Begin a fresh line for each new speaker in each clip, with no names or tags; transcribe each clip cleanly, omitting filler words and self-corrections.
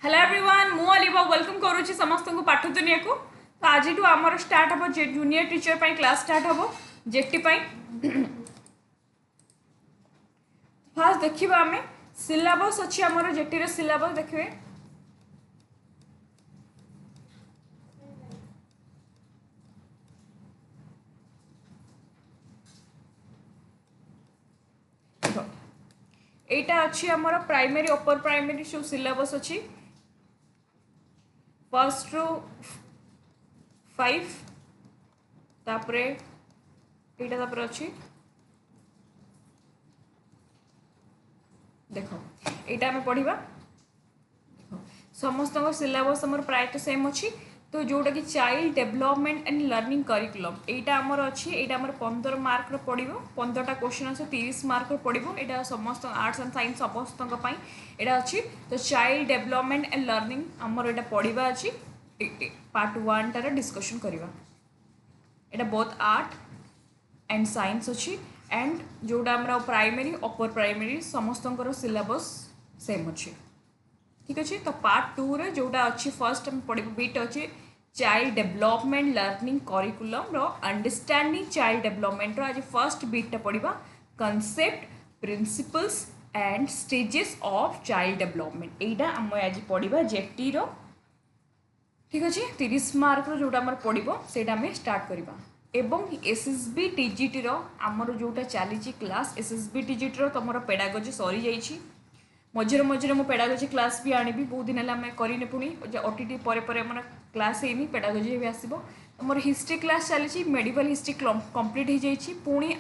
Hello everyone मु अलिबा welcome करूची समस्त को पाठ दुनिया को। तो आज आमर स्टार्ट हम जूनियर टीचर पाई क्लास स्टार्ट हम जेटी पाई। फास्ट देखिबा आमे सिलेबस अछि हमर जेटी रो सिलेबस देखिबे। एटा अछि हमर प्राइमरी अपर प्राइमरी सब सिलेबस अछि फर्स्ट रो 5 तापरे एटा तापरे अछि देखो एटा हमें पढ़िबा। समस्त सिलेबस हमर प्राय तो सेम अच्छी। तो जोटा कि child development and learning curriculum एटा हमर अच्छी। एटा हमर 15 मार्क रो पड़िबो 15टा क्वेश्चन আছে 30 मार्क रो पड़िबो। एटा समस्त आर्ट्स एंड साइंस समस्त पई एटा अच्छी। तो चाइल्ड डेवलपमेंट एंड लर्निंग हमर एटा पढ़िबा अच्छी। पार्ट 1 टार डिस्कशन करिबा। एटा बोथ आर्ट एंड साइंस अच्छी एंड जोटा हमरा प्राइमरी अपर प्राइमरी समस्त सिलेबस सेम अच्छी। ठीक अच्छे। तो पार्ट 2 रे जोटा अच्छी फर्स्ट हम पढ़ बीट अच्छे चाइल्ड डेवलपमेंट लर्निंग करिकुलम रो अंडरस्टैंडिंग चाइल्ड डेवलपमेंट रो आज फर्स्ट बीटा पढ़ा concept principles and stages of child development एटा हम आज पढ़ा जेटी रो। ठीक अच्छे 30 मार्क रो जोटा हमर पड़ो सेटा हमें स्टार्ट करवा। एवं एसएसबी टीजीटी रो हमर जोटा चली क्लास एसएसबी टीजीटी रो तुम पेडागोजी सरी जाइए। मझे मझे मो पेडागोजी क्लास भी आनी बहुत दिन है करने पुणी ओटीटी पर क्लास है पेडागोजी भी आसो। मोर हिस्ट्री क्लास चली मेडिकल हिस्ट्री कंप्लीट हो जाइए पुणी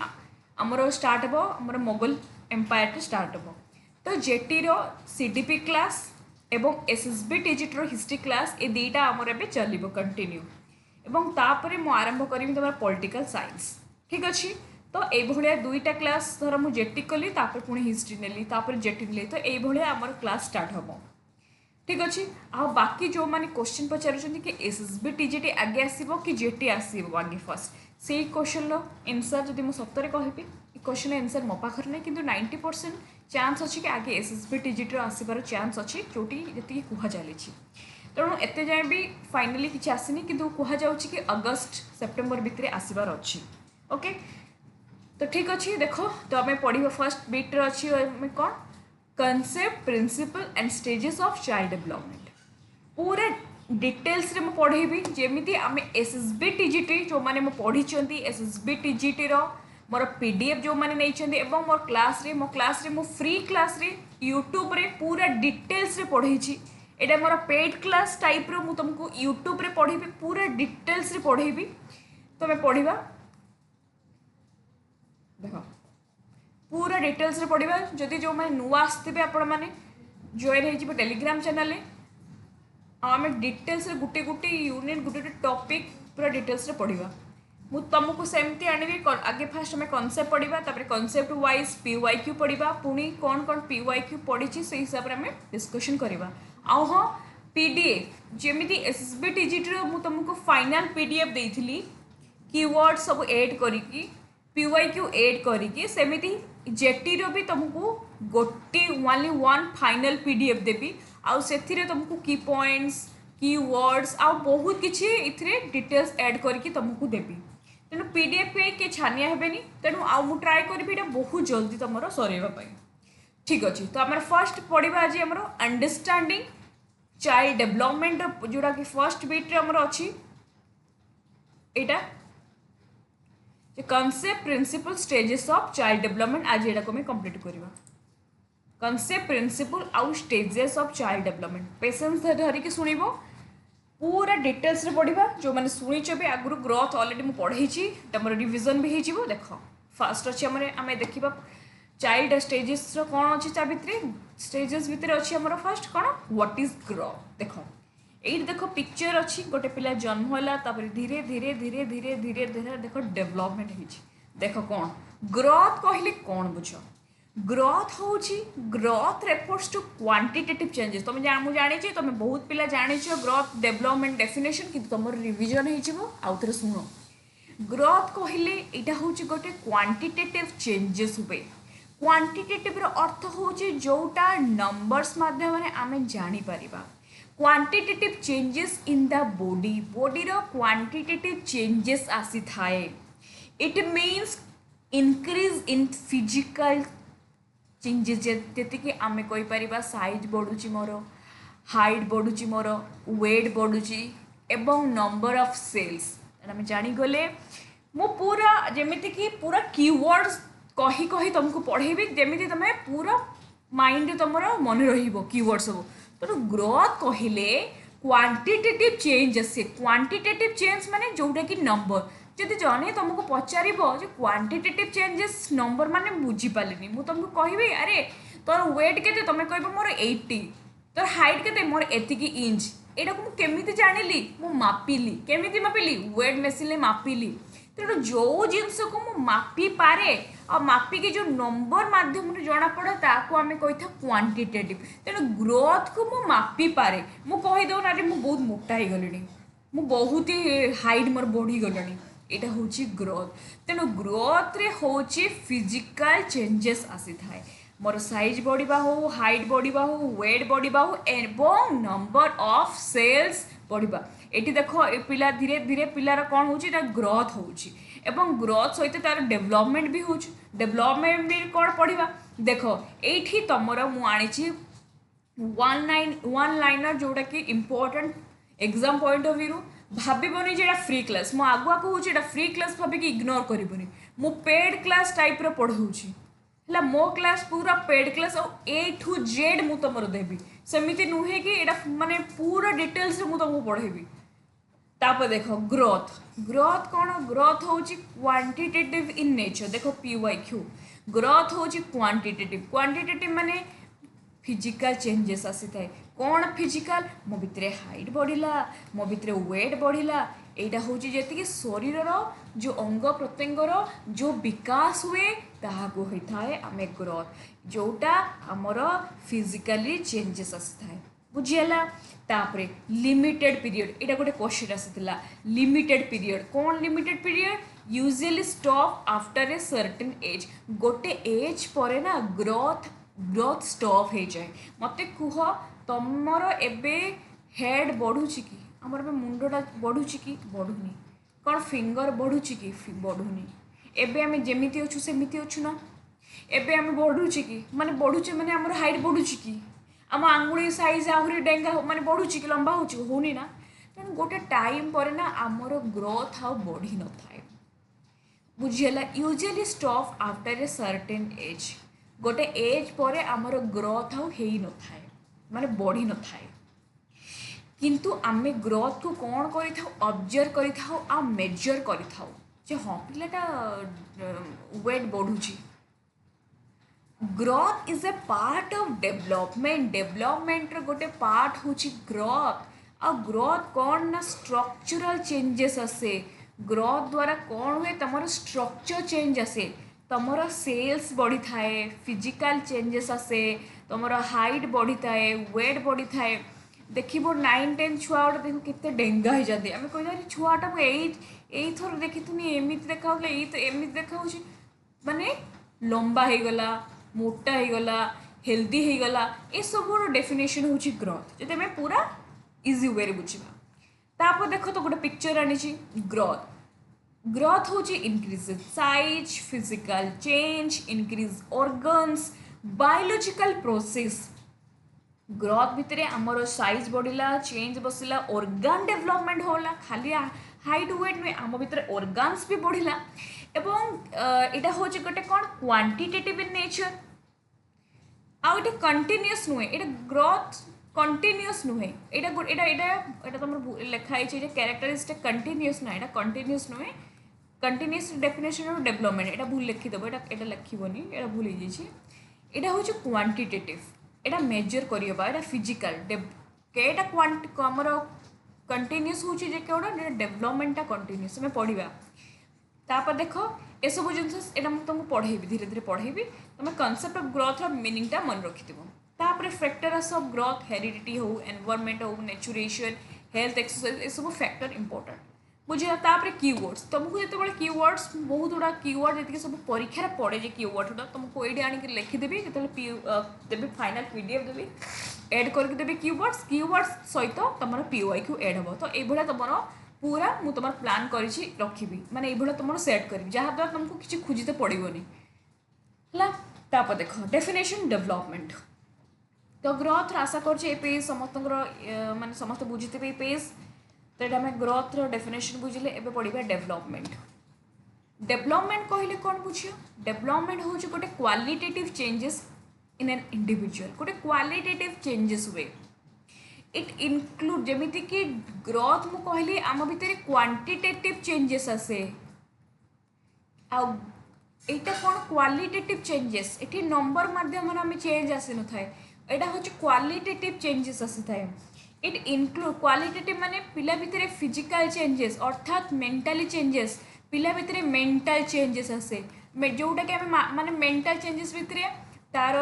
आमर स्टार्ट हे आमर मोगल एम्पायर स्टार्ट हे। तो जेटी रो सीडीपी क्लास एवं एसएसबी टीजीटी रो हिस्ट्री क्लास ये दुईटा आमर ए चलो कंटिन्यू एवं तापर मु आरंभ करी तुम पॉलिटिकल साइंस। ठीक अच्छे। तो ये दुईटा क्लास धर मुझे जेटी कली पुणी हिस्ट्री नेली जेटी नेली तो ये आमर क्लास स्टार्ट हम। ठीक अच्छे। आ बाकी जो मैंने क्वेश्चन पचार कि एसएसबी टीजीटी आगे आसो कि जेटी आसो आगे फर्स्ट से क्वेश्चन आंसर जब मुझे सतरे कहबी क्वेश्चन आंसर मो पाखे ना कि 90% चांस अच्छी कि आगे एसएसबी टीजीटी आसबार चांस अच्छी जोटी जी कह चली। तेणु एत जाए भी फाइनाली किसी आसनी कि कहुच्छी कि अगस्त सेप्टेम्बर भितर आसबार अच्छी। ओके। तो ठीक अच्छे देखो तो आम पढ़ा फर्स्ट बीट अच्छी कौन concept principle and stages of child development पूरा डिटेल्स रे पढ़ेबी जमी आम एसएसबी टीजीटी जो मैंने पढ़ी एसएसबी टीजीटी मोर पीडीएफ जो मैंने नहीं मोर क्लास रे मो फ्री क्लास रे यूट्यूब रे पूरा डिटेल्स रे पढ़ी। एटा मोर पेड क्लास टाइप रो मु तुमको यूट्यूब रे पढ़ेबी पूरा डिटेल्स रे पढ़ेबी। तो मैं पढ़ा देख पूरा डिटेल्स रे पढ़ा जदि जो मैंने नुआ आसते आपण मैंने जॉइन हो टेलीग्राम चैनल आम डिटेल्स रे गुटे गुटे यूनिट गुटे गुटे टॉपिक पूरा डिटेल्स रे पढ़ा। मु तुमको सेमती आनी आगे फास्ट हमें कॉन्सेप्ट पढ़ा कॉन्सेप्ट वाइज पीवाईक्यू पढ़ा पुणी कौन कौन पीवाईक्यू पढ़ी से हिसाब से आम डिस्कशन करवा। आउ हाँ पीडीएफ जमी एसएसबी टीजीटी रो तुमको फाइनल पीडीएफ देती कीवर्ड सब ऐड करी पीवाईक्यू ऐड करी सेमिति जेटी रो भी तुमको गोटे ओनली वन फाइनल पीडीएफ देवी आउ से तुमको की पॉइंट्स की वर्ड्स आ बहुत किसी इथिरे डिटेल्स ऐड करके तुमको देवी। तेणु पीडीएफ पे किए छानिया हेबेनी तेणु आउ मु ट्राए करी बहुत जल्दी तुम सरवा। ठीक अच्छे। तो आम फर्स्ट पढ़ा आज आम अंडरस्टैंडिंग चाइल्ड डेवलपमेंट जोड़ा कि फर्स्ट बीट आमर अच्छी एटा concept principle stages of child development आज यहाँ को कंप्लीट करवा। कॉन्सेप्ट प्रिंसिपल आउ stages of child development patience धरिकी शुणव पूरा डिटेल्स रे पढ़ा जो मैंने शुणीच भी आगु ग्रोथ ऑलरेडी मुझे पढ़ी तुम रिविजन भी हो देख फास्ट अच्छे आम देखा चाइल्ड स्टेजेस कौन अच्छी ता भितर स्टेजेस भितर अच्छी आम फर्स्ट कौन व्हाट इज ग्रोथ देख ये देख पिक्चर अच्छी गोटे पिला जन्म है धीरे धीरे धीरे धीरे धीरे धीरे देख डेवलपमेंट हो देख कौन ग्रोथ कहले कौन बुझ ग्रोथ हूँ growth refers to quantitative changes तुम जानी तुम बहुत पिला जानी ग्रोथ डेवलपमेंट डेफिनेशन कि तुम रिविजन हो थे शुण ग्रोथ कहले यहाँ हूँ गोटे क्वांटिटेटिव चेंजेस हुए क्वांटिटेटिव अर्थ हूँ जोटा नंबर्स माध्यम आम जापर quantitative changes in the body रो क्वांटिटेटिव चेंजेस आसी थाए it means increase in physical changes जैसे कि आम कहीपर साइज बढ़ुची मोर हाइट बढ़ुची मोर वेट बढ़ुची एवं नंबर ऑफ सेल्स आम जानीगले मु पूरा जमीती कि पूरा कीवर्ड्स कही कही तुमको पढ़ेबी जमी तुम पूरा माइंड तुम मन रीवर्ड सब तो ग्रोथ कहले क्वांटिटेटिव चेंज आसे क्वांटिटेटिव चेंज माने जोटा कि नंबर जदि जने तुमको पचार क्वांटिटेटिव चेंजेस नंबर माने बुझीपारे मुझे तुमको कहबी अरे तोर वेट के तुम कह मोर 80 तोर हाइट के मोर एतिकी इंच यहाँ को मुझे जानिली मु मापिली केमी मापिली वेट मेसिन मापिली तेणु जो जिनस को मु मापी पारे आ मापिकी जो नंबर माध्यम जना पड़े ताको आम कही था क्वांटिटेटिव तेणु ग्रोथ को मु मापी पारे मु कहीदे ना मु बहुत मोटा हो गली मु बहुत ही हाइट मोर बढ़ी गलानी यहाँ हूँ ग्रोथ तेणु ग्रोथ रे हूँ फिजिकल चेंजेस आसी थाए मोर साइज बढ़िबा हो हाइट बढ़िबा हो वेट बढ़िबा हो एवं नंबर ऑफ सेल्स बढ़िबा एटी देखो ए पिला धीरे धीरे पिलार कौन होची ग्रोथ होची एवं ग्रोथ सहित तार डेवलपमेंट भी होची डेवलपमेंट भी कौन पढ़िबा देखो एठी तमरो मु आनिची वन लाइनर जोटा कि important exam point of view भाबनी जे फ्री क्लास मु आगुआ कहूँ फ्री क्लास भाविक इग्नोर करबनी मु पेड क्लास टाइप रो पढ़ाऊँगी है मो क्लास पूरा paid class A to Z मु तुम देवी सेमती नुहे कि यहाँ माने पूरा डिटेल्स मुझे तुमको पढ़ेबी तापर देखो ग्रोथ ग्रोथ कौन ग्रोथ हूँ क्वांटिटेटिव इन नेचर देखो PYQ ग्रोथ हूँ क्वांटिटेटिव माने फिजिकल चेंजेस आसी थाए कौन फिजिकल मो भितर हाइट बढ़ला मो भितर वेट बढ़ला यहाँ हूँ जी शरीर जो अंग प्रत्यंगर जो विकास हुए ताकू होता है आम ग्रोथ जोटा आमर फिजिकली चेंजेस आसी थाए बुझीगला तापरे लिमिटेड पीरियड यहाँ गोटे क्वेश्चन आसाला लिमिटेड पीरियड कौन limited period usually stop after a certain age गोटे एज पर ना ग्रोथ स्टॉप हो जाए मत कह तुमर एबे हेड बढ़ुची कि आमर मुंडटा बढ़ुची कि बढ़ुनी कौन फिंगर बढ़ुची कि बढ़ुनी एबे आम जमीती अच्छु सेमती अच्छु ना एबे आम बढ़ुची कि माने बढ़ुचे माने आमर हाइट बढ़ुची कि आम आंगुड़ी साइज आहरी डेंगा माने बढ़ुची कि लंबा होनी ना तेणु गोटे टाइम पर ना आमर ग्रोथ आ बढ़ी न थाए बुझीगला usually stop after a certain age गोटे एज पर आमर ग्रोथ आ हेई न थाए माने बढ़ी न थाए किंतु आम ग्रोथ को कौन कर ऑब्जर्व कर मेजर कर हाँ पिलाटा वेट बढ़ुची growth is a part of development गोटे पार्ट हूँ ग्रोथ आ ग्रोथ कौन ना स्ट्रक्चरल चेंजेस आसे ग्रोथ द्वारा कौन हुए तुम स्ट्रक्चर चेंज आसे तुम सेल्स बढ़ी थाए फिजिकल चेंजेस आसे तुम हाइट बढ़ी थाए वेट बढ़ी थाए देखिए 9-10 छुआ गोटे देख केते डेंगा हो जाते आम कह छुआटा यही थर देखी एमती देखा तो एमती देखा माने लंबा हो गला मोटा हो गला हेल्दी हो गला ये सब डेफिनेशन हूँ ग्रोथ जब आम पूरा इजी वे बुझा तापर देख तो गोटे पिक्चर आनी ग्रोथ हूँ increase size physical change increase organs biological process growth भितर आमर साइज बढ़ला चेंज बसला ऑर्गन डेवलपमेंट होला खाली हाइट वेट नुहे आम भीतर ऑर्गन्स भी बढ़ला एवं यहाँ हूँ गोटे कौन क्वांटिटेटिव इन नेचर आउ कंटिन्यूअस नुहे ये ग्रोथ कंटिन्यूअस नुहे यहाँ तुम लिखाई कैरेक्टरिस्टिक कंटिन्यूअस ना यहाँ कंटिन्यूअस नुहे कंटिन्यूअस डेफिनेशन ऑफ डेवलपमेंट यहाँ भूल लिखिदेव यहाँ लिखनी यहाँ भूल यहाँ हूँ क्वांटिटेटिव यहाँ मेजर करवा यहाँ फिजिकल कईटा आमर कंटिन्यूअस हूँ कौन डेवलपमेंटा कंटिन्यूअस आम पढ़ा तापर देख ये सब जिनस यहाँ मुझे तुमको पढ़ेबी धीरे धीरे पढ़ेबी तुम कनसेप्ट ऑफ ग्रोथ मीनिंगटा मन रखिथ तापर फैक्टर्स ऑफ ग्रोथ हेरिडिटी हो एनवायरनमेंट हो नेचुरेशन हेल्थ एक्सरसाइज ये सब फैक्टर इंपोर्टेंट बुझे तापर कीवर्ड्स तुमको जो कीवर्ड्स बहुत गुड़ा कीवर्ड जी सब परीक्षा पड़े जे कीवर्ड तुमको ये आनिक लिखिदेवी जो देवी फाइनाल PDF देवी एड करके देबे कीवर्ड्स सहित तुम PYQ एड हम तो ये तुम पूरा मु तुम प्लान कर रखी माने ये तुम सेट करी जहाँद्वारा तुमको किसी खोजते पड़ोनी है। देख डेफिनेशन डेवलपमेंट तो ग्रोथ आशा कर पेज समस्त माने समस्त बुझीते ये पेज तो ये आम ग्रोथ डेफिनेशन बुझे एबे पढ़ा डेवलपमेंट। डेवलपमेंट कहले कौन बुझ डेवलपमेंट हूँ गोटे qualitative changes in an individual गोटे क्वालिटेटिव चेंजेस हुए इट इनक्लूड जमीती कि ग्रोथ मु कहली आम भितर क्वांटिटेटिव चेंजेस आसे आईटा कौन क्वालिटेटिव चेंजेस ये नंबर माध्यम आम चेंज आसी न थाए यहाँ हूँ क्वालिटेटिव चेंजेस आसी थाए इट इनक्लूड क्वालिटेटिव माने पिला भितर फिजिकल चेंजेस अर्थात मेंटाली चेंजेस पिला भितर मेंटल चेंजेस आसे जोटा कि आम माने मेंटल चेंजेस भितर तार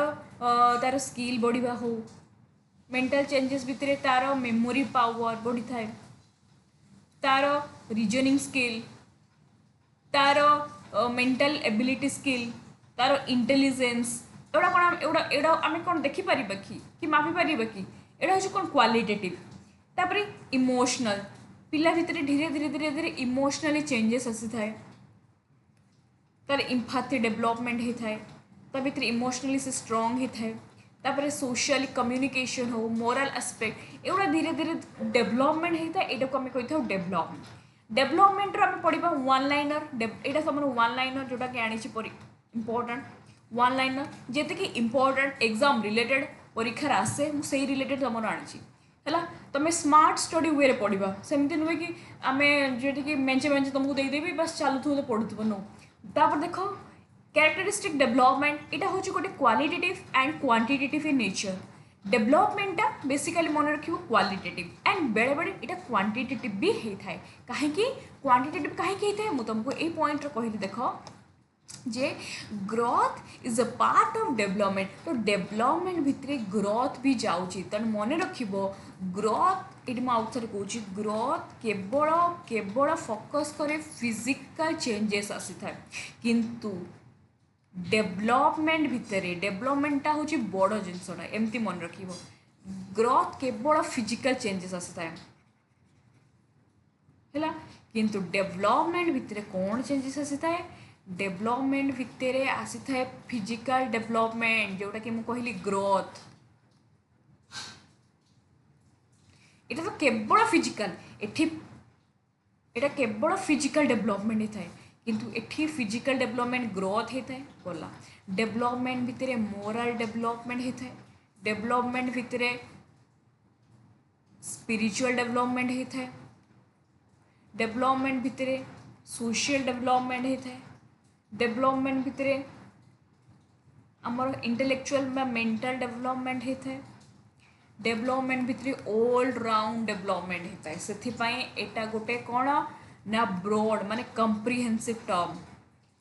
तार स्किल बढ़िया हो मेंटल चेंजेस भितर तार मेमोरी पावर बढ़ी थाए तार रीजनिंग स्किल तार मेंटल एबिलिटी स्किल तार इंटेलिजेंस एवढा कौन एवढा आम कौन देखिपर कि मापिपर कि एटा हूँ कौन क्वालिटेटिव तापर इमोशनल पिला भितर धीरे धीरे धीरे धीरे इमोशनली चेंजेस आसी थाए तार एम्पैथी डेवलपमेंट होता है ता भितर इमोशनली से स्ट्रांग होता है तापर सोशल कम्युनिकेशन हो मोरल एस्पेक्ट एवढा धीरे धीरे डेवलपमेंट होता है यहाँ को आम कही डेवलपमेंट डेवलपमेंट आम पढ़ा वन लाइनर यहाँ तुम वन लाइनर जोटा कि आनी इम्पोर्टाट वन लाइनर जेते कि इम्पोर्टाट एग्जाम रिलेटेड परीक्षार आसे मुझे रिलेटेड तुम आनी है तुम स्मार्ट स्टडी वे पढ़ा सेमती नुहे कि आम जो मेचे मेचे तुमको देदेवी बस चलुथ तो पढ़ुव नो तापर देख कैरेक्टरिस्टिक डेवलपमेंट यहाँ हूँ गोटे qualitative and quantitative in nature डेवलपमेंटा बेसिकली मन रख क्वालिटेटिव एंड बेले बेले यहाँ क्वांटिटेटिव भी होता है कहीं क्वांटिटेटिव कहीं होता है मुझे तुमको ये पॉइंट कहली देख जे growth is a part of development तो डेवलपमेंट भितर ग्रोथ भी जाऊँगी तेणु मन रख ग्रोथ ये मुझे कौच ग्रोथ केवल केवल फोकस करे फिजिकल चेंजेस आसी था किंतु डेवलपमेंट भितर डेवलपमेंटा हूँ बड़ जिनसटा एमती मन रख ग्रोथ केवल फिजिकल चेंजेस आसी था है किंतु डेवलपमेंट भितर कौन चेंजेस आसी था डेवलपमेंट भितर आसी था फिजिकल डेवलपमेंट जोटा कि मुझे ग्रोथ এটা তো কেবল ফিজিক্যাল এটা কেবল ফিজিক্যাল ডেভেলপমেন্ট होता है किंतु एठी फिजिकल डेवलपमेंट ग्रोथ होता है गला डेवलपमेंट भितर मोरल डेवलपमेंट होता है डेवलपमेंट भितर स्पिरिचुअल डेवलपमेंट होता है डेवलपमेंट भितर सोशल डेवलपमेंट होता है डेवलपमेंट भितर आमर इंटेलेक्चुअल मेंटल डेवलपमेंट होता है डेवलपमेंट भितर ऑल राउंड डेवलपमेंट होता है से एटा गोटे कौन ना ब्रॉड माने कंप्रिहेंसिव टर्म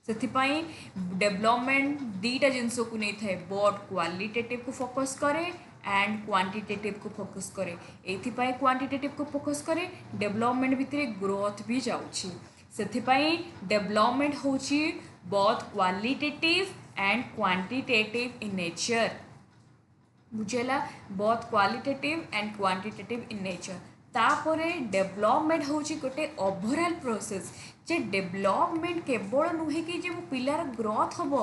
से डेवलपमेंट दीटा जिनस को नहीं था बट क्वालिटेटिव को फोकस करे एंड क्वांटिटेटिव को फोकस करे ये क्वांटिटेटिव को फोकस करे डेवलपमेंट भितर ग्रोथ भी जाऊँगी से डेवलपमेंट होची both qualitative and quantitative in nature बुझेला both qualitative and quantitative in nature तापरे डेवलपमेंट होची गोटे ओवरऑल प्रोसेस जे डेवलपमेंट केवल नुहे कि जे पिलार ग्रोथ हम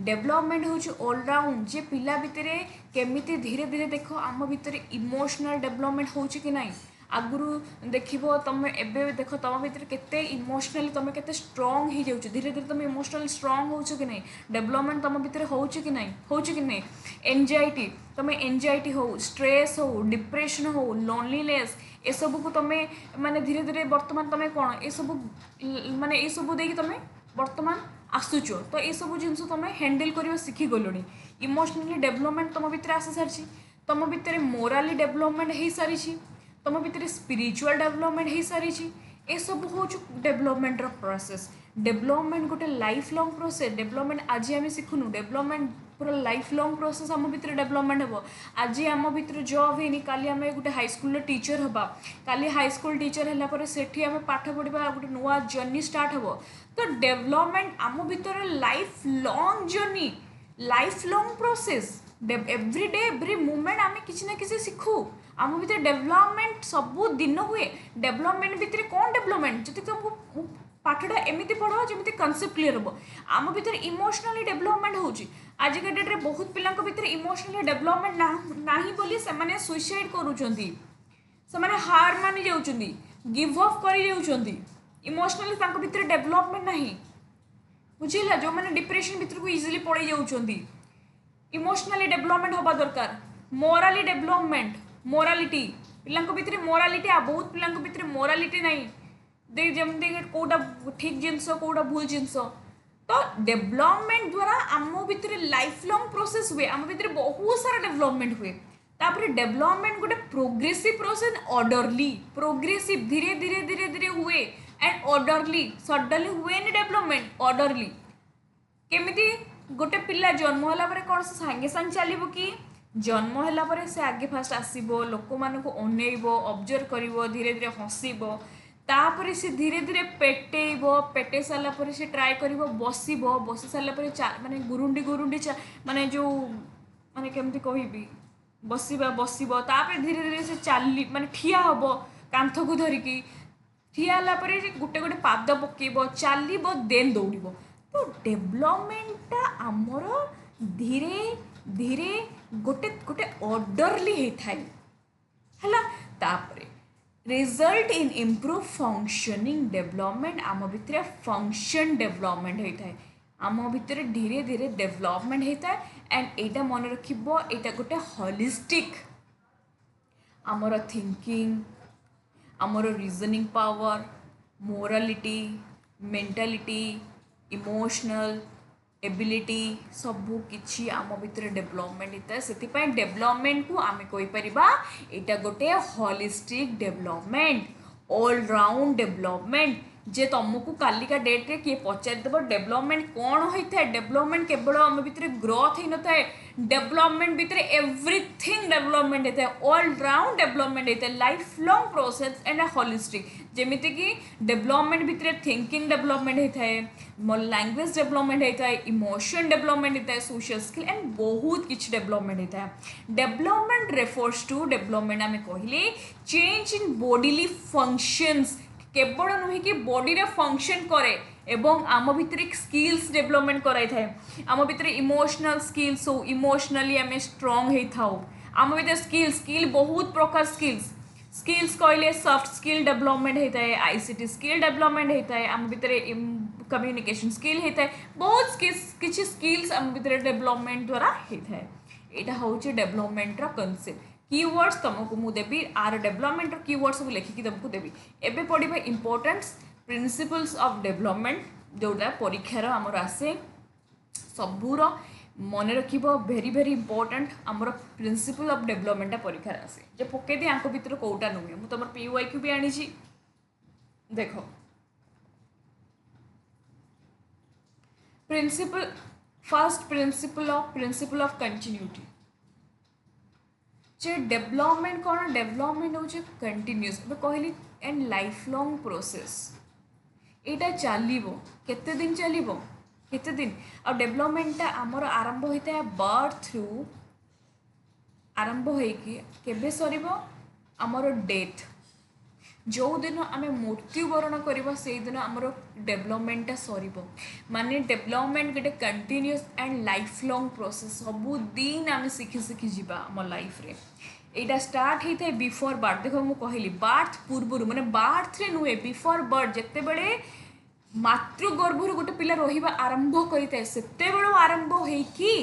डेवलपमेंट होची ऑलराउंड जे पिला भितर केमिति धीरे धीरे देख आम भितर इमोशनल डेवलपमेंट होची कि नहीं आगुरु देखिबो तुम एबे देख तुम भितर केते इमोशनली तुम केते स्ट्रांग हो जाउछ धीरे धीरे तुम इमोशनली स्ट्रांग होछ कि नहीं डेवलपमेंट तुम भितर होछ कि नहीं एंजाइटी तुम एंजाइटी हो स्ट्रेस हो डिप्रेशन हो लोनलीनेस ये सब को तुम माने धीरे धीरे वर्तमान तुम कौन ये सब माने ये सब देकी तुम वर्तमान आसुच तो ये सब जिन तुम हैंडल करवा शिखी गलुणी इमोशनली डेवलपमेंट तुम भितर आसी सारी तुम भितर मोराली डेवलपमेंट हो सारी तुम भितर स्पिरिचुअल डेवलपमेंट हो सारी ये सब हूँ डेवलपमेंट प्रोसेस डेवलपमेंट गोटे लाइफ लॉन्ग प्रोसेस डेवलपमेंट आज आम शिखुनु डेवलपमेंट पूरा लाइफ लॉन्ग प्रोसेस आम भितर डेवलपमेंट हम आज आम भितर जॉब है काली आम गोटे हाईस्कल टीचर हवा काली हाईस्कल टीचर है सेठी आम पाठ पढ़ा गोटे नुआ जर्नी स्टार्ट हम तो डेवलपमेंट आम भितर life long journey life long process every day every moment आम किसी ना किसी शिखु आम भीतर डेभलपमेंट सबू दिन हुए डेभलपमेंट भितर कौन डेभलपमेंट जब तुमको पाठटा एमती पढ़ो जमी कनसेप्ट क्लीयर हम आम भीतर इमोशनाली डेभलपमेंट होची आजिका डेट्रे बहुत पिला भीतर इमोशनाली डेभलपमेंट ना बोली से सुइसाइड करुँच से हार मानि जाऊँच गिव अप कर इमोशनाली भीतर डेभलपमेंट ना बुझेगा जो मैंने डिप्रेशन भीतर को इजिली पड़े जाऊँच इमोशनाली डेभलपमेंट हवा दरकार मोराली डेभलपमेंट मोरालिटी पिला भीतर मोरालिटी आ बहुत पिला भीतर मोरालिटी नहीं देख जमी कौटा ठीक जिनस कौटा भूल जिनस तो डेभलपमेंट द्वारा आम भीतर लाइफ लॉन्ग प्रोसेस हुए आम भीतर बहुत सारा डेभलपमेंट हुए तापर डेभलपमेंट गोटे प्रोग्रेसिव प्रोसेस ऑर्डरली प्रोग्रेसिव धीरे धीरे धीरे धीरे हुए एंड ऑर्डरली सडनली हुए डेभलपमेंट ऑर्डरली केमिति गोटे पिला जन्म होला परे कौन से सांगे सांग चलो कि जन्म होला परे से आगे फास्ट आसो लोक मान अनेब ऑब्जर्व कर धीरे धीरे हसब तापर से धीरे धीरे पेटेब पेटे सारापर से ट्राए कर बसब बसी सारापर माने गुरुंडी गुरुंडी माने जो माने केमती कहबी बसवा बसब तापर धीरे धीरे से चली माने ठिया हम कांथ को धरिकी ठिया है गोटे गोटे पाद पकेब चलो देन दौड़ तो डेभलपमेंटा आमर धीरे धीरे गोटे गोटे ऑर्डरली होता है तापरे result in improve functioning development आम भितर फंक्शन डेभलपमेंट होता है आम भितर धीरे धीरे डेभलपमेंट होता है एंड एटा मन रखिबो एटा गोटे होलिस्टिक आमर थिंकिंग आमर reasoning power morality mentality emotional ability सबू किछि आम भितर डेभलपमेंट होता है से डेभलपमेंट को आम कहीपर यहाँ गोटे होलिस्टिक डेभलपमेंट ऑलराउंड डेभलपमेंट जे तुमको कालिका डेट रे किए पचारिदेव डेभलपमेंट कौन होता है डेभलपमेंट केवल आम भितर ग्रोथ ही न थाए डेभलपमेंट भितर एवरीथिंग डेभलपमेंट होता है ऑलराउंड डेभलपमेंट होता है life long process and holistic जेमिति कि डेभलपमेंट भितर थिंकिंग डेभलपमेंट होता है लैंग्वेज डेभलपमेंट होता है इमोशन डेभलपमेंट होता है सोशल स्किल एंड बहुत किसी डेभलपमेंट होता है डेभलपमेंट रेफर्स टू डेभलपमेंट आम कहले चेंज इन बॉडीली फंक्शंस केवल नुहे कि बॉडी रे फंक्शन करे एवं आम भितर स्किल्स डेभलपमेंट कराई थाए आम भितर इमोशनल स्किल्स हो इमोशनली आम स्ट्रांग होता आम भितर स्किल बहुत प्रकार स्किल्स कहले सॉफ्ट स्किल डेभलपमेंट होता है आईसीटी स्किल डेभलपमेंट होता है आम भितर कम्युनिकेशन स्किल होता है बहुत किसी स्किल्स आम भितर डेभलपमेंट द्वारा होता है यहाँ हूँ डेभलपमेंट कनसेप्ट कीवर्ड्स तुमको मुझे देवी आर डेभलपमेंट कीवर्ड्स सब लिखिकी तुमको देवी एबे पढ़ा इंपोर्टेंस प्रिंसिपल्स ऑफ डेभलपमेंट जोटा परीक्षार आमर आसे सबूर मन रख भेरी भेरी इंपोर्टेंट आमर प्रिंसिपल ऑफ डेभलपमेंट परीक्षार आसे जे पकई दी आंक भितर कौटा नुहे मुझे तुम PYQ भी आनी देख principle first principle of continuity जे डेभलपमेंट कौन डेभलपमेंट हो कंटिन्यूअस कहली एंड लाइफ लॉन्ग प्रोसेस यहाँ चलो केते दिन चलो केते दिन आ डेभलपमेंटा आमर आरंभ होता है बर्थ थ्रू आरंभ होके सर आमर डेथ जो दिन आम मृत्युवरण करवा से दिन आमर डेभलपमेंटा सर माने डेभलपमेंट गोटे continuous and life long process सबू दिन आम शिखी शिखी जावा आम लाइफ रे यहाँ स्टार्ट होता है बिफोर बर्थ देख मुझे कहली बर्थ पूर्व माने बर्थ रे नुहे बिफोर बर्थ जिते बड़े मातृगर्भर गोटे पिला रहा आरंभ करता से आरंभ होगी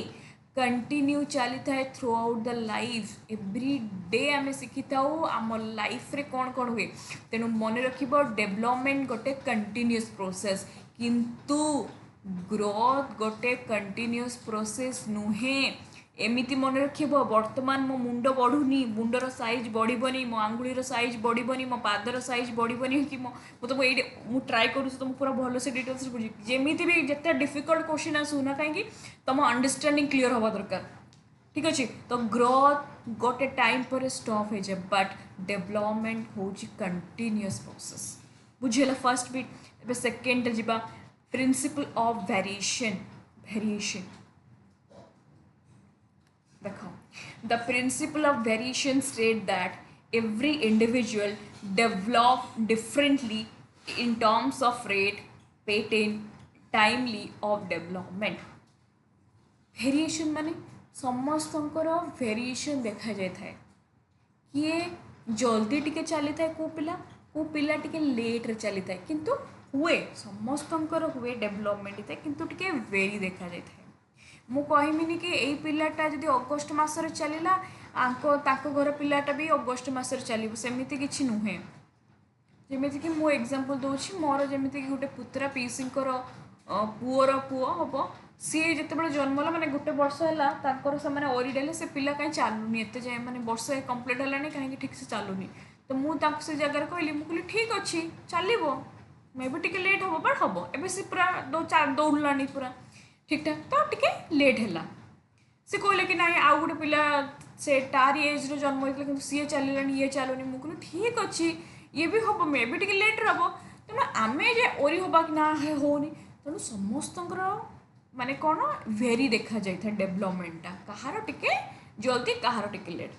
कंटिन्यू चली थाए through out the life every day आम शिखी था आम लाइफ रे कौन कौन हुए तेणु मन रख डेभलपमेंट गोटे कंटिन्यूअस प्रोसेस किंतु ग्रोथ गोटे कंटिन्यूअस प्रोसेस नुहे एमती मन रख बर्तमान मो मुंड बढ़ुनी मुंडर साइज बढ़नी मो आंगुलीर साइज बढ़नी मो पादर साइज बढ़नी कि तुमको ये ट्राए करूँ तुमको पूरा भल से डिटेल्स बुझी जमी भी जिते डिफिकल्ट क्वेश्चन आसू ना कहीं तुम अंडरस्टैंडिंग क्लीयर हवा दरकार ठीक अच्छे तो ग्रोथ गोटे टाइम पर स्टॉप हो जाए बट डेभलपमेंट हूँ continuous process बुझेगा first bit A second जा प्रिंसिपल ऑफ वेरिएशन देखो, the principle of variation state that every individual develop differently in terms of rate, पेटेन, timely of development. Variation माने समस्तंकर variation देखा जाए था। किए जल्दी टिके चली था को पिला टिके लेट रे चली था, किंतु हुए समस्तंकर हुए डेवलपमेंट था, किंतु टिके वेरी देखा जाए था। मु कहमिनी कि एई पिलाटा जदि अगस्ट मासरे चलिला आंको ताको घर पिलाटा भी अगस्ट मासरे चलिबो, सेमिति किछि नुहे। जेमिति कि मु एग्जांपल दोछि, मोर जेमिति कि गोटे पुत्रा पीसींकर पुओर पुओ हबो, सी जितेबाला जन्मला माने गोटे वर्ष है तांकर से माने ओरिडेले से पिला कहीं चलुनी एत जाए माने वर्ष कंप्लीट है कहीं ठीक से चलुनी। तो मुझे से जगह कहली मुझे ठीक अच्छे चलो मे भी टिके लेट हम बट हम एवं सी पूरा दौड़लानी पूरा ठीक ठाक तो टिके लेट है। सी कहले कि नाई आउ गोटे पिला से तारी एज रो जन्म होता कि सी चलानी ये चलुनी, मुझे ठीक अच्छे ये भी हम मे भी टिके लेट हम। तेणु आम जे ओरी हवा कि ना होनी, तेणु समस्त माने कौन वेरी देखा जाए डेवलपमेंटा कहार टिके जल्दी कहार टिके लेट।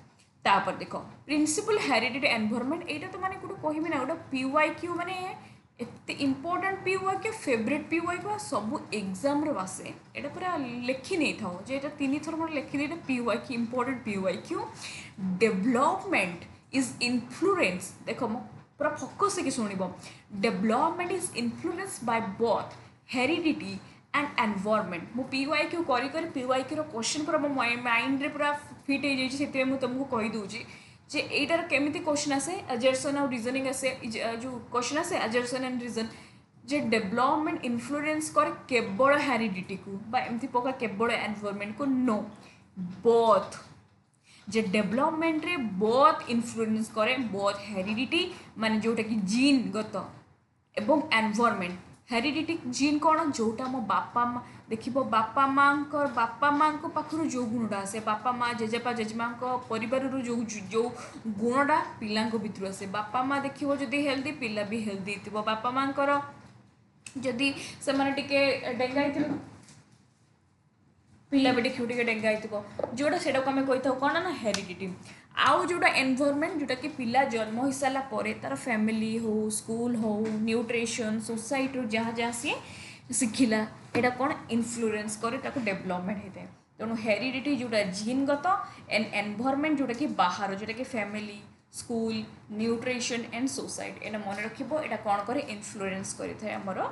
तापर देख प्रिंसिपल हेरिडिटी एनवायरनमेंट, यहाँ तो माने गोटे कहबी ना गोटे PYQ माने एत इम्पोर्टाट PYQ फेवरेट PYQ सब एग्जाम रे आसे, यहाँ पूरा लिखि नहीं था जे ये 3 थर मैं लिखी PYQ important PYQ। Development is influence, देख पूरा फोकस कि शुणव, development is influence by both heredity and environment. मु PYQ कर PYQ रो क्वेश्चन पूरा मो माइंड रे पूरा फिट हो जाए, मुझे तुमको कहीदे जे एटार केमिति क्वेश्चन आसे अजर्सन और रीजनिंग आसे, जो क्वेश्चन आसे अजर्सन एंड रीजन जे डेवलपमेंट इन्फ्लुएंस करे केवल हेरिडिटी को बा एमती पका केवल एनवायरनमेंट को, नो बोथ जे डेवलपमेंट रे बोथ इन्फ्लुएंस करे बोथ हेरिडिटी माने जोटा कि जीन गत एवं एनवायरनमेंट। हेरिडिटी जीन कौन जोटा मो बापा माँ देख बापा माँ पाखर जो गुणटा आसे बापा माँ जेजेपा जेजेमा परिवार जो जो गुणटा पिला भितर आसे, बापा माँ देख जदि हेल्दी पिला भी हेल्दी थी, बापा माँ जदि से डेंगा पिला भी देखिए डेंगा जोटा से आम कही था कौन ना हेरिडिटी। आउ जोटा एनवायरनमेंट जोटा कि पिला जन्म हो सारा तार फैमिली हो स्कूल हो न्यूट्रिशन सोसाइटी रो जहाँ जहाँ सी शिखिला यहाँ कौन इन्फ्लुएंस करे ताको डेवलपमेंट होता है। तेणु हेरिडिटी जोटा जीनगत एंड एनवायरनमेंट जोटा कि बाहर जोटा कि family school nutrition and society एना मन रखिबो, एटा कौन करे इन्फ्लुएंस करिथाय हमर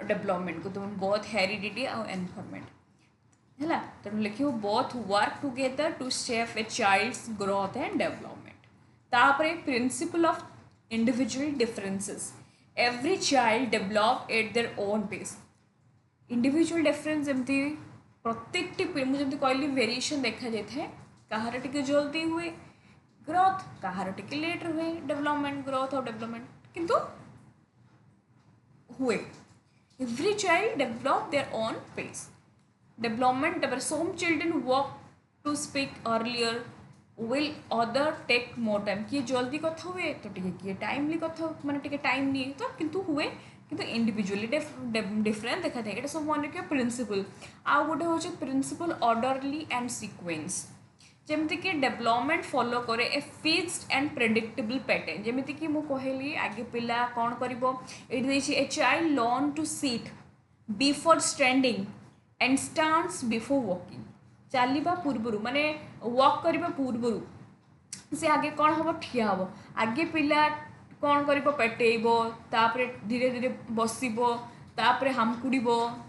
डेवलपमेंट को। तो बोथ हेरिडिटी और एनवायरनमेंट है, तेणु लिख both work together to shape a child's growth and development. तापरे principle of individual differences, every child develop at their own pace. Individual difference जमती प्रत्येक मुझे कहली वेरिएशन देखा जाए, कहार टिके जल्दी हुए ग्रोथ कहार टिके लेट हुए डेवलपमेंट, ग्रोथ और डेवलपमेंट किंतु हुए। Every child develop their own pace development. some children work to speak earlier will other take more time, किए जल्दी कथा हुए तो टिके किए टाइमली कथा माने टिके टाइम नहीं तो किंतु हुए किंतु इंडिविजुअली डिफरेंट देखा था। ये सब मन रखिए प्रिंसिपल। आउ गोटे हूँ प्रिंसिपल ऑर्डरली एंड सिक्वेंस, जमती कि डेवलपमेंट फॉलो करे a fixed and predictable pattern. जमती कि मु कहली आगे पिला कौन करिवो, एटी देछि a child learn to sit before standing and stands before walking. चलवा पूर्वर माने वॉक करने पूर्वर से आगे कौन हम ठिया हम, आगे पिला कौन कर पेटेब तापर धीरे धीरे बसब तापर हामकुड़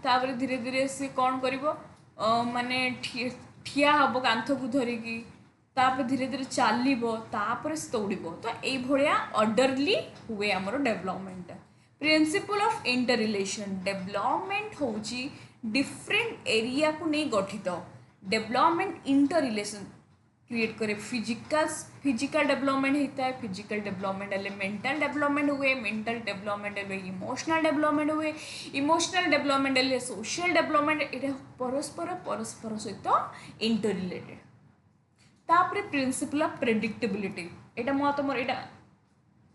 तापर धीरे धीरे सी कौन कर माने ठिया हम कांथ को धरिकी तापर धीरे धीरे चलो तापर से दौड़। तो ये ऑर्डरली हुए आमर development. Principle of inter relation, development हूँ डिफरेंट एरिया को नहीं गठित। डेवलपमेंट इंटर रिलेशन क्रिएट करे, फिजिकल डेवलपमेंट होता है, फिजिकल डेवलपमेंट हेल्ले मेंटल डेवलपमेंट हुए, मेंटल डेवलपमेंट हेल्ले इमोशनल डेवलपमेंट हुए, इमोशनल डेवलपमेंट हेल्ले सोशल डेवलपमेंट। ये परस्पर परस्पर सहित इंटर रिलेटेड। तापर प्रिंसिपल ऑफ प्रेडिक्टेबिलिटी, यहाँ मैं तुम यहाँ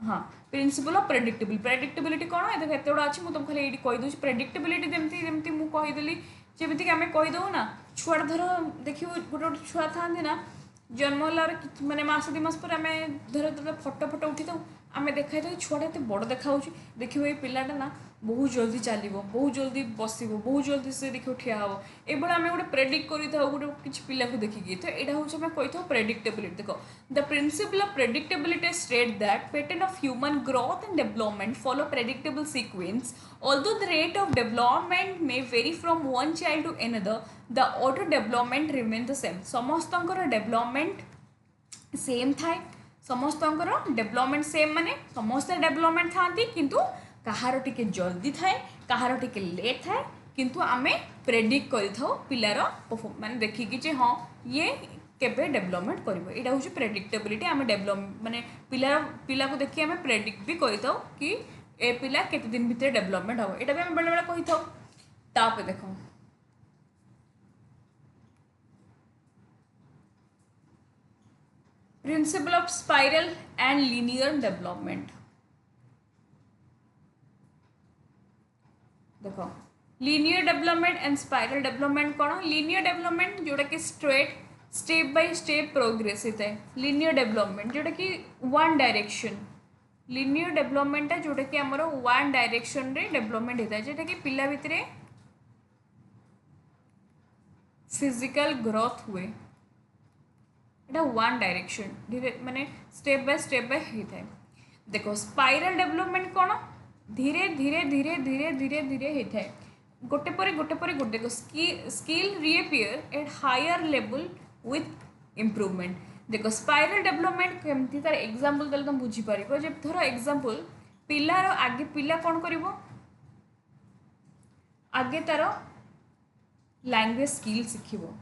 हाँ प्रिंसिपल ऑफ प्रेडिक्टेबिलिटी कौन है एत गुड़ा अच्छी मुझे खाली ये कहीदे। प्रेडिक्टेबिलिटी जमती मुझे कहीदेली जमीक आम कहीदे ना छुआ धर देख गोटे गोटे छुआ था ना जन्म होलार माने मास 2 मास पर आम धर फटो फटो उठी दऊ आम देखा छुआटा एत बड़ देखा देखो ये पिलाटा ना बहुत जल्दी चलो बहुत जल्दी बस बहुत जल्दी से देखो ठिया हम ये आम गोटे प्रेडिक्ट कर गोटे किसी पिला को देखिकी तो यहाँ हूँ कही था प्रेडिक्टेबिलिटी देख the principle of predictability state that pattern of human growth and development follow predictable sequence although the rate of development may vary from one child to another the order development remain the same समस्तंकर development same थाए समस्तंकर development same माने समस्त development थांती किंतु कहार टिके जल्दी थाए कहार टिके late थाए किंतु आमे प्रेडिक्ट करि थाओ पिलार परफॉर्म माने देखिकी जे हां ये केबे डेवलपमेंट करिवो एटा होची प्रेडिक्टेबिलिटी आमे डेवलप माने पिला को देखि आमे प्रेडिक्ट भी करि थाओ कि ए पिला केते दिन भितर डेवलपमेंट हम एटा भी आमे बेले बेले कहि थाओ तापे देखो principle of spiral and linear development देखो linear development and spiral development कौन लीनियर डेवलपमेंट जोटा कि straight step by step progress होता है लीनियर डेवलपमेंट जोटा कि वन डायरेक्शन लीनियर डेवलपमेंट है जोटा कि आमर वन डायरेक्शन रे डेवलपमेंट होता है जोटा कि पिला भितर फिजिकल ग्रोथ हुए एटा वन डायरेक्शन धीरे माने स्टेप बाय होता है देखो स्पाइरल डेवलपमेंट कौन धीरे धीरे धीरे धीरे धीरे धीरे होता है गोटे पर गोटे देखो skill reappear at higher level with improvement देखो स्पाइरल डेवलपमेंट केमती तार एग्जांपल देले तुम बुझी पारिबो जे धर एग्जांपल पिलार आगे पिला कौन करिवो आगे तार लैंग्वेज स्किल शिखिबो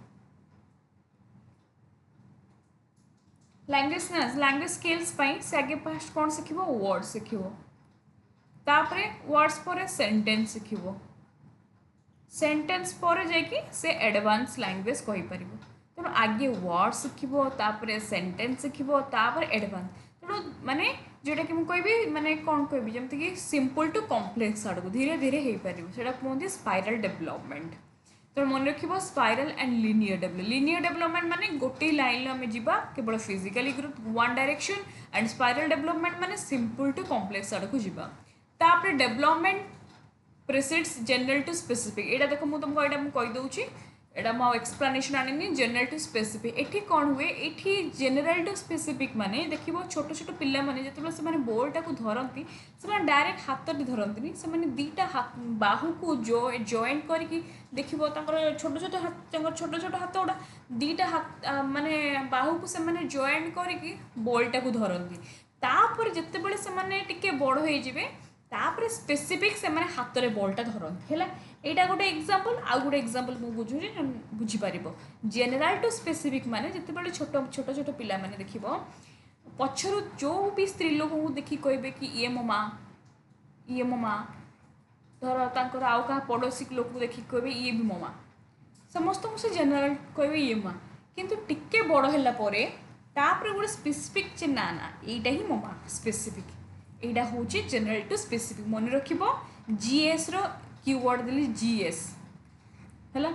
लैंग्वेज स्किल्स पाई से आगे फास्ट कौन शिखिबो वर्ड शिखिबो तापरे वर्ड्स पर सेंटेंस शिखिबो सेंटेंस पर जाकि से एडवांस लैंग्वेज कहि परिबो तेणु आगे वर्ड शिखिबो तापरे सेंटेंस शिखिबो तापर एडवांस तेणु माने जोटा कि मुझे कहबी माने कौन कहबी जमती कि सिंपल टू कॉम्प्लेक्स आड़ को धीरे धीरे हो पार से कहते स्पाइरल डेवलपमेंट तेणु मन रखिबो स्पाइरल एंड लीनियर डेवलपमेंट माने गोटे लाइन आम जा केवल physically growth one direction and spiral development माने सिंपल टू कॉम्प्लेक्स आड़ को जा तापर डेवलपमेंट प्रेसिड्स जनरल टू स्पेसिफिक एटा देखो मुझे तुमको यहाँ कहीदे एटा मो एक्सप्लेनेशन आनी जनरल टू स्पेसिफिक एठी कौन हुए एठी जनरल टू स्पेसिफिक माने देखिबो छोट छोट पिल्ला माने जेतेबेले से माने बॉलटा को धरती से डायरेक्ट हाथ धरती से माने दीटा हाथ बाहु को जॉइंट करके देखिबो तांकर छोट छोट हाथ छोट छोट हाथ गुड़ा दीटा हाथ माने बाहु को से माने जॉइंट करके बॉलटा को धरती तापर जेतेबेले से माने टिके बड़ हो जिवे तापर स्पेसिफिक से माने हाथ रे बॉलटा धरती है यहाँ गोटे एग्जांपल आउ गोटे एग्जांपल मुझे बुझुची बुझीपार जेनेराल टू स्पेसिफिक माने जितेबाला छोट छोट छोट पिला माने देखिबो पछरु जो भी स्त्री लोक को देखि कहबे कि ये मो माँ धर तांकर आउ का पड़ोसी लोक को देखि कहबे ये भी मो माँ समस्त को से जेनेराल कहबे ये माँ किंतु टिके बड़ होला परे तापर गोटे स्पेसिफिक जे ना ना एटा ही मो माँ स्पेसिफिक एटा होची जेनेराल टू स्पेसिफिक मन रखिबो जीएस रो कीवर्ड देली जीएस है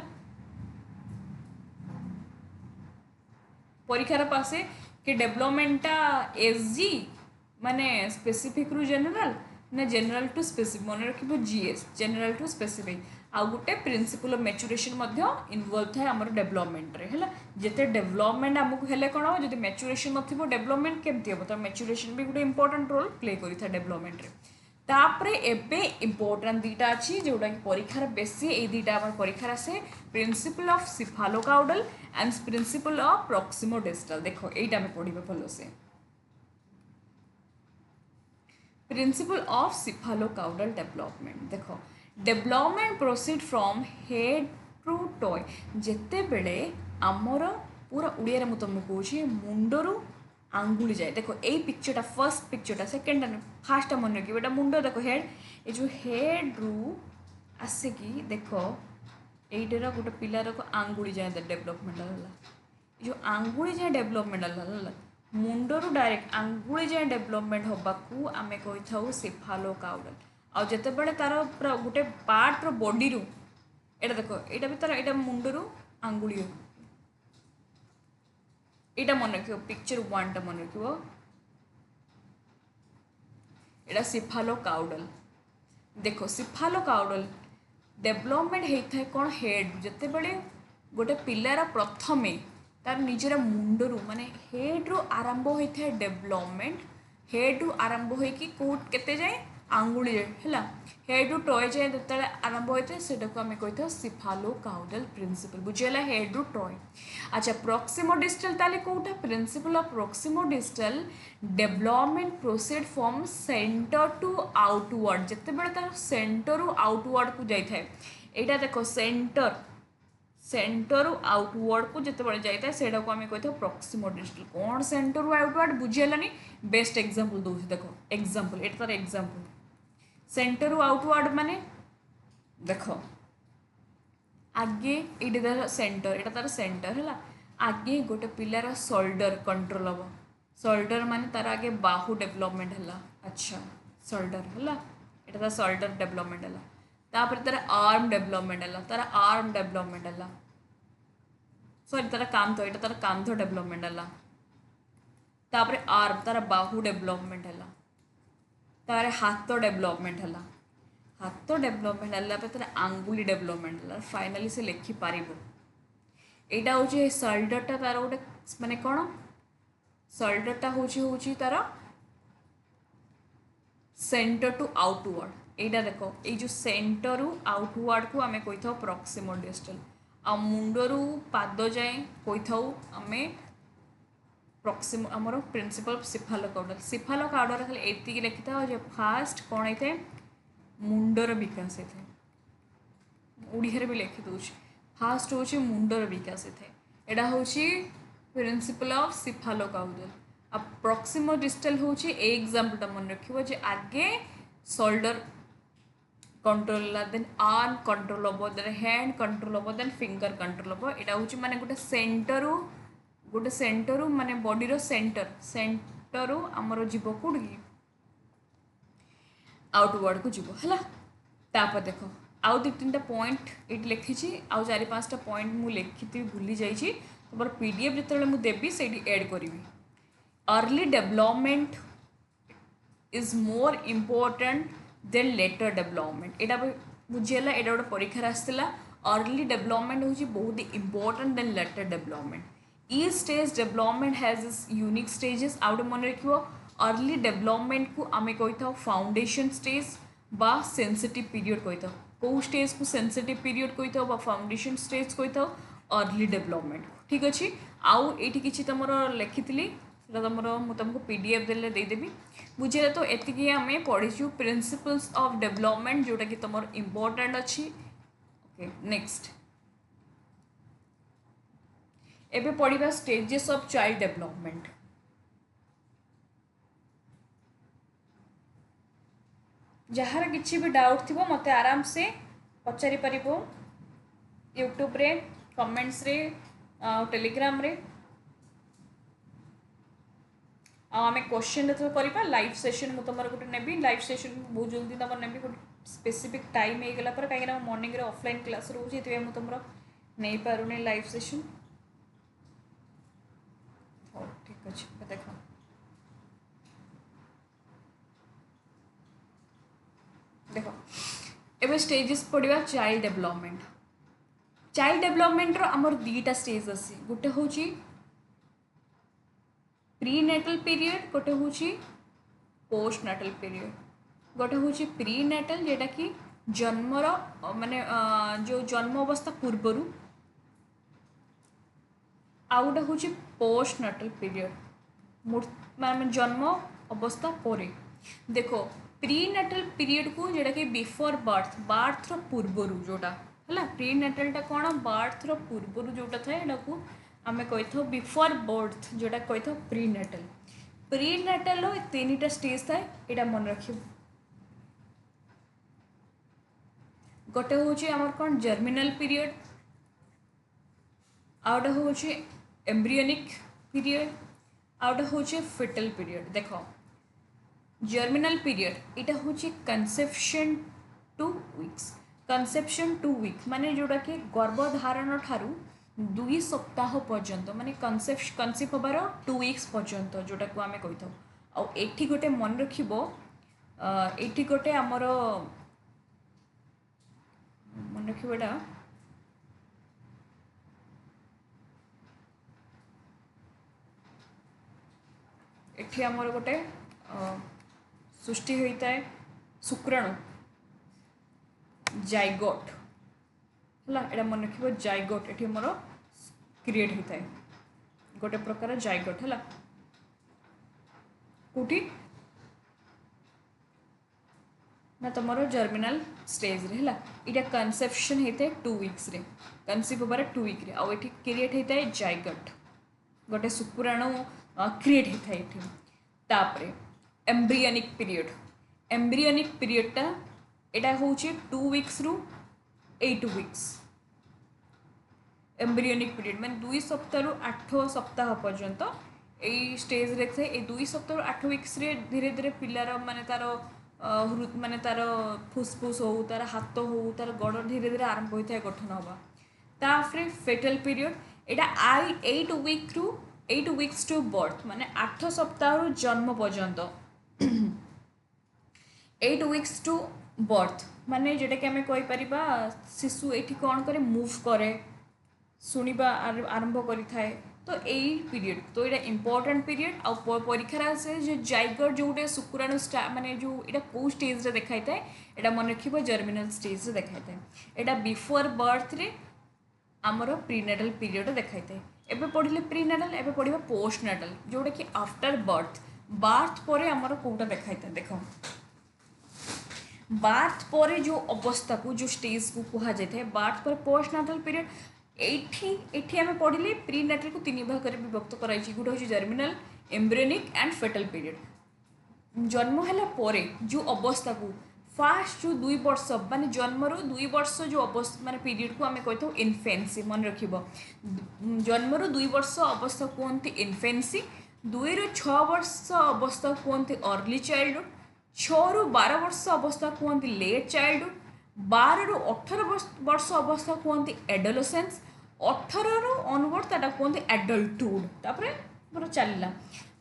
परीक्षार पासे कि डेवलपमेंटा एसजी माने स्पेसिफिक रु जनरल ना जनरल टू स्पेसिफिक मन रखिबो जीएस जनरल टू स्पेसिफिक आउ गोटे principle of maturation Madhya involve थाए हमर डेवलपमेंट रे है जेते डेवलपमेंट हमको हेले कोन हो जदि मैच्योरेशन नथिबो डेवलपमेंट केमती हो तो मैच्योरेशन भी गोटे इंपोर्टेंट रोल प्ले करि था डेवलपमेंट रे तापरे एबे इंपोर्टेंट दीटा अच्छी जोटा कि परीक्षार बेसी ए दीटा आम परीक्षार आसे principle of cephalocaudal and principle of proximodistal देखो एटा में पढ़िबे भलो से प्रिंसिपल ऑफ सिफालोकाउडल डेवलपमेंट देखो development proceed from head to toe जेते बेले आमर पूरा उड़िया मु तुमको कहूँ मुंडरू आंगुली जाए देखो यही पिक्चरटा फर्स्ट पिक्चरटा सेकेंड फास्ट मन रखिए एटा मुंड देखो हेड ये जो हेड रु आसिकी देखो यहीटर गोटे पिलार को आंगुली जाए डेवलपमेंट है जो आंगुली जाए डेवलपमेंट है मुंडरू डायरेक्ट आंगुली जाए डेवलपमेंट होबाकू आमे कही था सिफालोकाउडल आ जिते बड़े तार पूरा गोटे पार्ट रो बॉडी रू एटा देखो एटा भी तार एटा मुंडरू आंगुली एटा मन रखियो पिक्चर 1 टा मन रखियो एटा सिफालो काउडल देखो सिफालो काउडल डेभलपमेंट होता है कौन हेड जिते बड़े गोटे पिलार प्रथमे तार निजर मुंडरू माने हेड रु आरंभ होता है डेभलपमेंट हेड रु आरंभ होइकी कोट केते जाए आंगुली है हेड रु टॉय जाए जो आरंभ होता है सेटा को आम कही सिफालो काउडल प्रिंसिपल बुझेगा हेड रु टॉय अच्छा प्रॉक्सिमोडिस्टल ताले कोटा principle of proximodistal development proceed from centre to outward जिते बड़े तार सेंटर रु आउटवर्ड को जाई थाए एटा देखो सेंटर रु आउटवर्ड को जिते बड़े जाई थाए सेटा को आम कही प्रॉक्सिमोडिस्टल कौन सेंटर रु आउटवर्ड बुझेगानी बेस्ट एग्जांपल दूसरी देखो एग्जांपल एटा तार एग्जांपल सेंटर रु आउटवर्ड माने देखो आगे ये तार सेंटर यहाँ तार सेंटर है आगे गोटे पिलार शोल्डर कंट्रोल हम शोल्डर माने तार आगे बाहु डेभलपमेंट है अच्छा शोल्डर है यहाँ तार शोल्डर डेभलपमेंट है तापर तार आर्म डेभलपमेंट है तार आर्म डेभलपमेंट है सॉरी तार कांध यहाँ तार कांध डेभलपमेंट है तापर आर्म तार बाहु डेभलपमेंट है तार हाथ डेभलपमेंट है हाथ डेभलपमेंट है तार आंगुली डेभलपमेंट है फाइनाली से लिखि पार यहाँ हूँ शोल्डरटा तार गोटे माने कौन शोल्डरटा हूँ तार सेंटर टू आउटवर्ड यहाँ देखो ये जो सेंटर रु आउटवर्ड को आम कही था प्रॉक्सिमोडिस्टल आ मुंडरू पाद जाए कही था आम प्रॉक्सिमो आमर प्रिंसिपल सिफालो काउडल खाली एति लिखि था फास्ट कौन होता है मुंडर विकास होता है ओडिया भी लिखि दूँ फास्ट हूँ मुंडर विकास होता है यहाँ हूँ प्रिंसिपल ऑफ सिफालो काउडल आ प्रॉक्सिमोडिस्टल हूँ एग्जांपलटा मन रखियो जे आगे shoulder control then arm control हम देन हैंड कंट्रोल हम देन फिंगर कंट्रोल हम यहाँ हूँ माने गोटे सेंटर माने बॉडी सेंटर आमर जीव कौट की आउटवर्ड को जीव है तापर देखो आउ दु तीन पॉइंट ये लिखी आउ 4-5टा पॉइंट मुझे लिखी भूली जाइए तुम पीडीएफ जिते मुझे देवी से एड करी early development is more important than later development यहाँ बुझीगला यहाँ गोटे परीक्षा आसाला अर्ली डेभलपमेंट हूँ बहुत important than later development each stage development has is unique stages आउटे मन रखियो अर्ली डेभलपमेंट को आम कही था फाउंडेशन स्टेज बा सेंसिटिव पीरियड कही था कौ स्टेज को सेंसिटिव पीरियड कही था फाउंडेशन स्टेज कही था अर्ली डेभलपमेंट ठीक अच्छे आउ ये किसी तुम लिखी तुम तुमको पीडीएफ देदेवी बुझे तो एति आम पढ़ीचु प्रिंसिपल्स ऑफ डेभलपमेंट जोटा कि तुम इम्पोर्टेंट अच्छी ओके नेक्स्ट एबे पढ़िबा स्टेजेस ऑफ चाइल्ड डेभलपमेंट जहार किसी भी डाउट थी मत आराम से पचारि पारिबो यूट्यूब रे कमेंट्स रे टेलीग्राम रे आम क्वेश्चन तो करवा लाइव सेशन मुझे तुम गोटे नेबी लाइव सेशन बहुत जल्दी तुम नेबी गोटे स्पेसिफिक टाइम हो गला कहीं मॉर्निंग रे ऑफलाइन क्लास रोचे मुझे तुम नहीं पारुनी लाइव सेशन हो ठीक अच्छे देख देख एवं स्टेजेस पढ़ा चाइल्ड डेभलपमेंट आमर दीटा स्टेज आसी गोटे हूँ प्री नेटल पीरियड गोटे हूँ पोस्ट नेटल पीरियड गोटे हूँ प्री नेटल जेटा कि जन्मर माने जो जन्म अवस्था पूर्वर आउ गोटे हूँ पोस्ट नेटल पीरियड माने जन्म अवस्था पर देखो प्री नेटल पीरियड को जोटा कि बिफोर बार्थ पूर्वर जोटा है प्री नेटलटा कौन बार्थ पूर्वर जोटा था यहाँ को आम कही था बिफोर बर्थ जोटा कही था प्री नेटल 3टा स्टेज थाए यहाँ मन रख गोटे हूँ आमर कौन जर्मिनल पीरियड आउटे हूँ एम्ब्रियोनिक पीरियड आउटे हूँ फिटल पीरियड देख जर्मिनल पीरियड यहाँ हूँ कंसेप्शन टू वीक्स कनसेप्शन 2 वीक माने जोटा कि गर्भधारण ठारू 2 सप्ताह पर्यंत माने कनसीव हबार 2 वीक्स पर्यंत जोटा को आम कही था। आ एठी गोटे मन रखिबो एठी गोटे आमर मन रखिबो एटा एठी आमर गोटे सृष्टि होता है शुक्राणु जाइगोट है एटा मन रखिबो जाइगोट एठी मोर क्रिएट होता है गोटे प्रकार जाइगोट है कोठी ना तुम जर्मिनाल स्टेज रे है इटा कनसेप्शन होता है 2 वीक्स रे कनसीव हबार 2 वीक रे आउ एठी क्रिएट होता है जाइगोट गोटे शुक्राणु क्रिएट होता है ये तापरे एम्ब्रियोनिक पीरियडटा एटा होचे 2 वीक्स रु 8 वीक्स एम्ब्रियोनिक पीरियड मैंने 2 सप्ताह रु 8 सप्ताह पर्यंत यही स्टेज रे थे 2 सप्ताह रु 8 वीक्स रे धीरे धीरे पिलार माने तार माने तार फुसफुस हो तार हाथ हो तार गड़ धीरे धीरे आरंभ होता है गठन हवा ताफ्रे फेटल period Etah 8 weeks to birth माने 8 सप्ताह रु जन्म पर्यंत 8 वीक्स टू बर्थ माने जेटा कि आम कहीपर शिशु ये कौन करे मूव करे शुणा आरंभ करें तो यही पीरियड तो ये इंपोर्टेंट पीरियड आ परीक्षार से जो जाइगोट जो गोटे शुक्राणु माने जो यहाँ कौ स्टेज रे देखा था यहाँ मन रख जर्मिनाल स्टेज रे देखा था यहाँ बिफोर बर्थ रे आमर प्रीनेटाल पीरियड देखा था एबे पढ़ले प्रीनेटाल एबे पढ़ा पोस्टनेटाल जोटा कि आफ्टर बार्थ पर आमर कौटा देखा था देख बार्थ पर जो अवस्था को जो स्टेज को कहा जाता है बार्थ पर पोस्टनेटाल पीरियड एठी आम पढ़ले प्रीनेटाल को 3 भाग में विभक्त कराई गोटे हूँ जर्मिनाल एम्ब्रियोनिक एंड फेटल पीरियड जन्म है परे जो अवस्था को फास्ट जो 2 वर्ष माने जन्मर 2 वर्ष जो अवस्था माने पीरियड को आम कही था इनफेन्सी मन रख जन्मर 2 वर्ष अवस्था कहते इनफेन्सी 2 ରୁ 6 वर्ष अवस्था कहते अर्ली चाइल्डहुड 6 ରୁ 12 वर्ष अवस्था कहते लेट चाइल्डहुड 12 ରୁ 18 वर्ष अवस्था कहते एडोलेसेंस 18 ରୁ ऑनवर्ड ताटा कहते एडल्टहुड तापर मोर चलला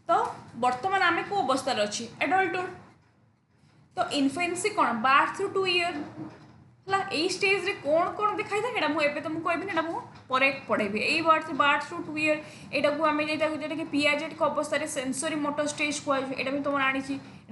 तो वर्तमान आम को अवस्था अच्छी एडल्टहुड तो इनफेन्सी कौन बार्थ टू 2 ईयर है यही स्टेज रे कौन कौन दिखाई था मुझे तुमको कहबी ना मुझे पढ़ेबी यही बार्थ टू 2 ईयर यहाँ को आम जोटा कि पियाजेट को अवस्था सेंसरी मोटर स्टेज कहुए भी तुम आनी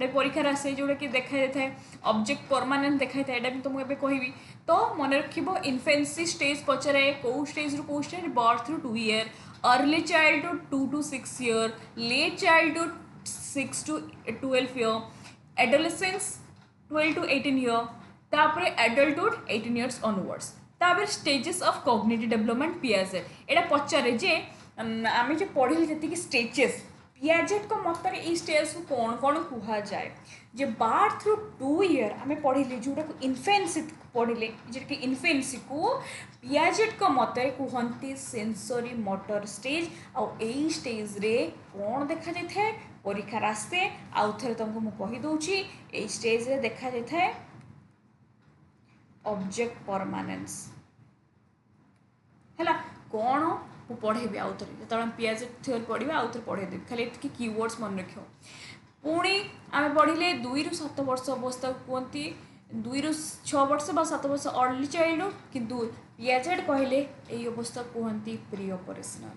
परीक्षार आसे जोटा कि देखा जाए ऑब्जेक्ट परमानेंट देखा था यहाँ भी तुमको एवं कहबी तो मन रख इनफेन्सी स्टेज पचारे कौ स्टेज रू कौ stage birth to 2 year early childhood 2 to 6 year late childhood 6 to 12 year adolescence 12 to 18 year तापर एडल्टहुड 18 इयर्स ऑनवर्ड्स तापर stages of cognitive development Piaget एटा पचारे जे आम जो पढ़े जी स्टेजेस पियाजेट को मतरे ये स्टेज को कौन कौन कह जाए जे बार्थ थ्रू 2 ईयर आम पढ़ले जोटा को इनफेन्सी पढ़ले जोटा कि इनफेन्सी को पियाजेट को मतरे कहते sensory motor stage I stage रे कौन देखा जाए था परीक्षार आसते आउ थे तुमको मुझे कहीदे ये स्टेज रे देखा जाए था ऑब्जेक्ट परमानेंस है कौन मु पढ़ेबी आउ थे जो पियाजेट थ्योरी पढ़ा आउ थे पढ़ेदेवी खाली ये कीवर्ड्स मन रख पुणी आम पढ़ले 2 ରୁ 7 वर्ष अवस्था कहते 2 ରୁ 6 वर्ष बा 7 वर्ष अर्ली चाइल्डहुड किंतु पियाजेट कहले यही अवस्था कहते प्री ऑपरेशनल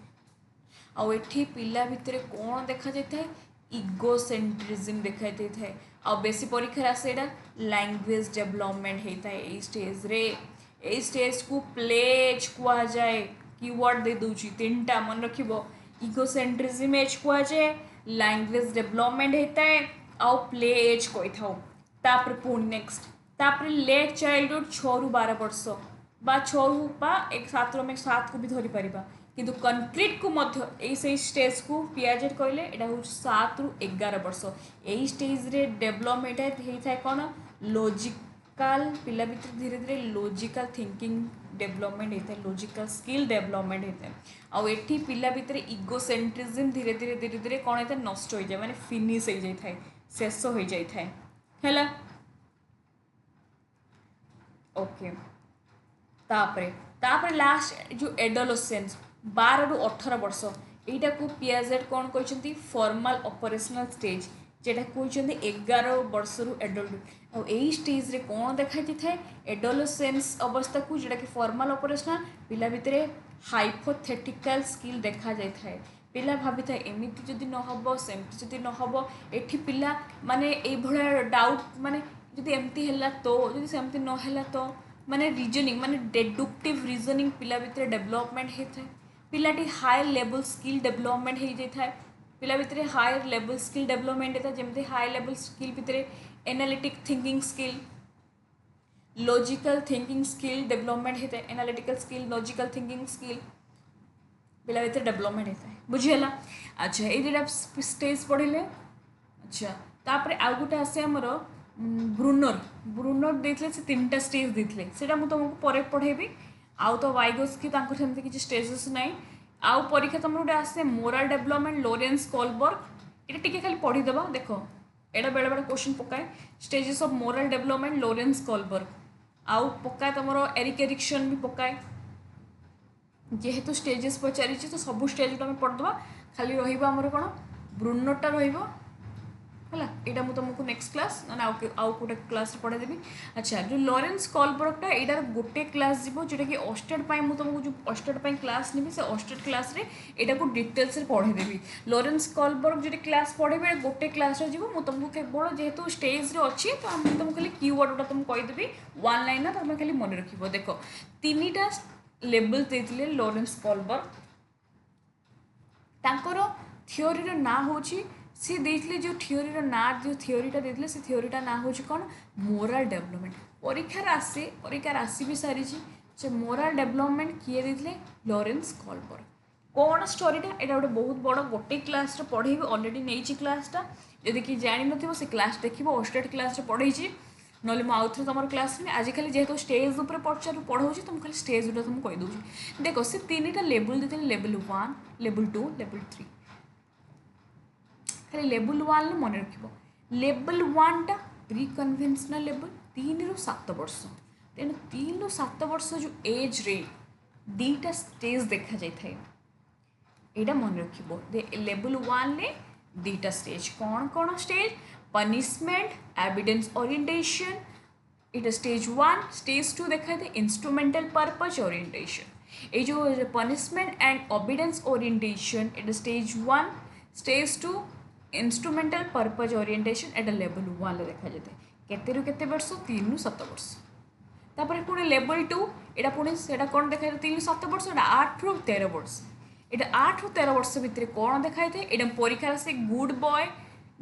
आउ एठी पिला भितर कौन देखा जाता है इगोसेंट्रिज्म देखा जाता है आ बेसी परीक्षा आसे लैंग्वेज डेवलपमेंट होता है ये स्टेज रे ये स्टेज को प्लेज कह जाए कीवर्ड दे दूची 3टा मन रख इगोसेंट्रिज्म एज कह जाए लैंग्वेज डेवलपमेंट होता है आउ प्ले एज कही था तापर पुणी नेक्स्ट तापर लेट चाइल्डहुड 6 ରୁ 12 वर्ष बा 6 ରୁ बा 7 ରୁ 7 को भी धरी पारिबा किंतु कंक्रीट को मध्य यही स्टेज को पियाजेट कहले यहाँ हूँ 7 ରୁ 11 वर्ष यही स्टेज रे डेवलपमेंट होता है कौन लॉजिकल पिला भीतर धीरे धीरे लॉजिकल थिंकिंग डेवलपमेंट होता है लॉजिकल स्किल डेवलपमेंट होता है आउ एठी पिला भीतर इगोसेंट्रिज्म धीरे धीरे कौन होता है नष्ट हो जाए माने फिनिश हो जाए था शेष हो जाए है ओके तापरे तापरे लास्ट जो एडोलसेंस 12 ରୁ 18 वर्ष एटा को पियाजेट कौन कहते फॉर्मल ऑपरेशनल स्टेज जेटा कहते 11 वर्ष रु एडल्ट और यही स्टेज रे कौन देखा था एडोलसेंस अवस्था को जेटा कि फॉर्मल ऑपरेशनल पिला भितर हाइपोथेटिकल स्किल देखा जाए था पिला भाभी था एमती जदि न हम सेमती जदि न हम एठी पिला माने ए भलिया डाउट माने जदि एमती हैला तो जदि सेमती न हैला तो माने रीजनिंग माने डेडुक्टिव रीजनिंग पिला भितर डेवलपमेंट होता है पिलाटी हायर लेवल स्किल डेवलपमेंट हो जाए पिला भितर हायर लेवल स्किल डेवलपमेंट होता है जमती हायर लेवल स्किल भितर analytic thinking skill logical thinking skill development होता है analytical skill logical thinking skill पिला भितर डेवलपमेंट होता है बुझीगला अच्छा ये दुटा स्टेज पढ़ले अच्छा तापर आउ गोटे आसे आमर ब्रूनर ब्रूनर देते से 3टा स्टेज देते से तुमको पर पढ़ेबी आउ तो वाइगोस की सेमती किसी स्टेजेस ना आउ परीक्षा तुम गोटे आसे मोराल डेवलपमेंट लोरेंस कोलबर्ग ये खाली पढ़ीदेवा देख एटा बेले बेले क्वेश्चन पकाए stages of morale development Lorentz Kohlberg आउ पकाए तुम एरिक एरिक्सन भी पकाए जेहेतु स्टेजेस पचारि तो सब स्टेज आम पढ़ीदेवा खाली रमर कौन ब्रूनरटा रहा यहाँ तुमको नेक्स्ट क्लास ना आउ गोटे क्लास पढ़ादेवी अच्छा जो लॉरेंस कोलबर्गटा यार गोटे क्लास जीव जोटा कि ऑस्टेट तुमको जो ऑस्टेट क्लास नेबी से ऑस्टेट क्लास रे एटा को डिटेल्स रे पढ़ादेवी लॉरेंस कोलबर्ग जो क्लास पढ़ेबे गोटे क्लास रे जीव तुमको केवल जेहेतु स्टेज रे अच्छी तो आम तुमको खाली कीवर्ड गुटा तुमको कहीदेवी वन लाइन ना तुम खाली मन रख देख 3टा लेवल देते लॉरेंस कोलबर्ग तांकर थियोरी रो ना होची सी देते जो थियोरी ना जो थियोरीटा देते से थियोरीटा ना हो कौन मोराल डेवलपमेंट परीक्षार आसी भी सारी से मोराल डेवलपमेंट किए देते लॉरेंस कोलबर्ग कौन स्टोरीटा यहाँ गोटे बहुत बड़ गोटे क्लास पढ़े अलरेडी नहीं क्लासटा जदि कि जान न से क्लास देख ऑस्टेट क्लास पढ़े ना आउ थे तुम क्लास में आज खाली जेहेतु स्टेज उपर पढ़ाऊँ तुम खाली स्टेज गुटा तुमको कहीदे देख से 3टा लेवल देते लेवल 1 लेवल 2 लेवल 3 खाली लेवल 1 मन रख लेवल 1टा प्री कन्वेन्शनल लेवल 3 ରୁ 7 वर्ष तेणु 3 ରୁ 7 वर्ष जो एज रे 2टा स्टेज देखा जाए यहाँ मन रख लेवल 1 ले 2टा स्टेज कौन कौन स्टेज पनिशमेंट एविडेंस ओरिएंटेशन इटा स्टेज 1 स्टेज 2 देखा थे इंस्ट्रूमेंटल पर्पज ओरिएंटेशन ये जो पनिशमेंट एंड एविडेंस ओरिएंटेशन इटा stage 1 stage 2 instrumental purpose orientation एटा लेवल 1 ले देखा जाए केते रु केते वर्ष 3 ରୁ 7 वर्ष तापर पुणी लेवल 2 एटा पुणी सेटा कौन देखा 3 ରୁ 7 वर्ष एटा 8 ରୁ 13 वर्ष एटा 8 ରୁ 13 वर्ष भितर कौन देखा थे एटा परीक्षा से good boy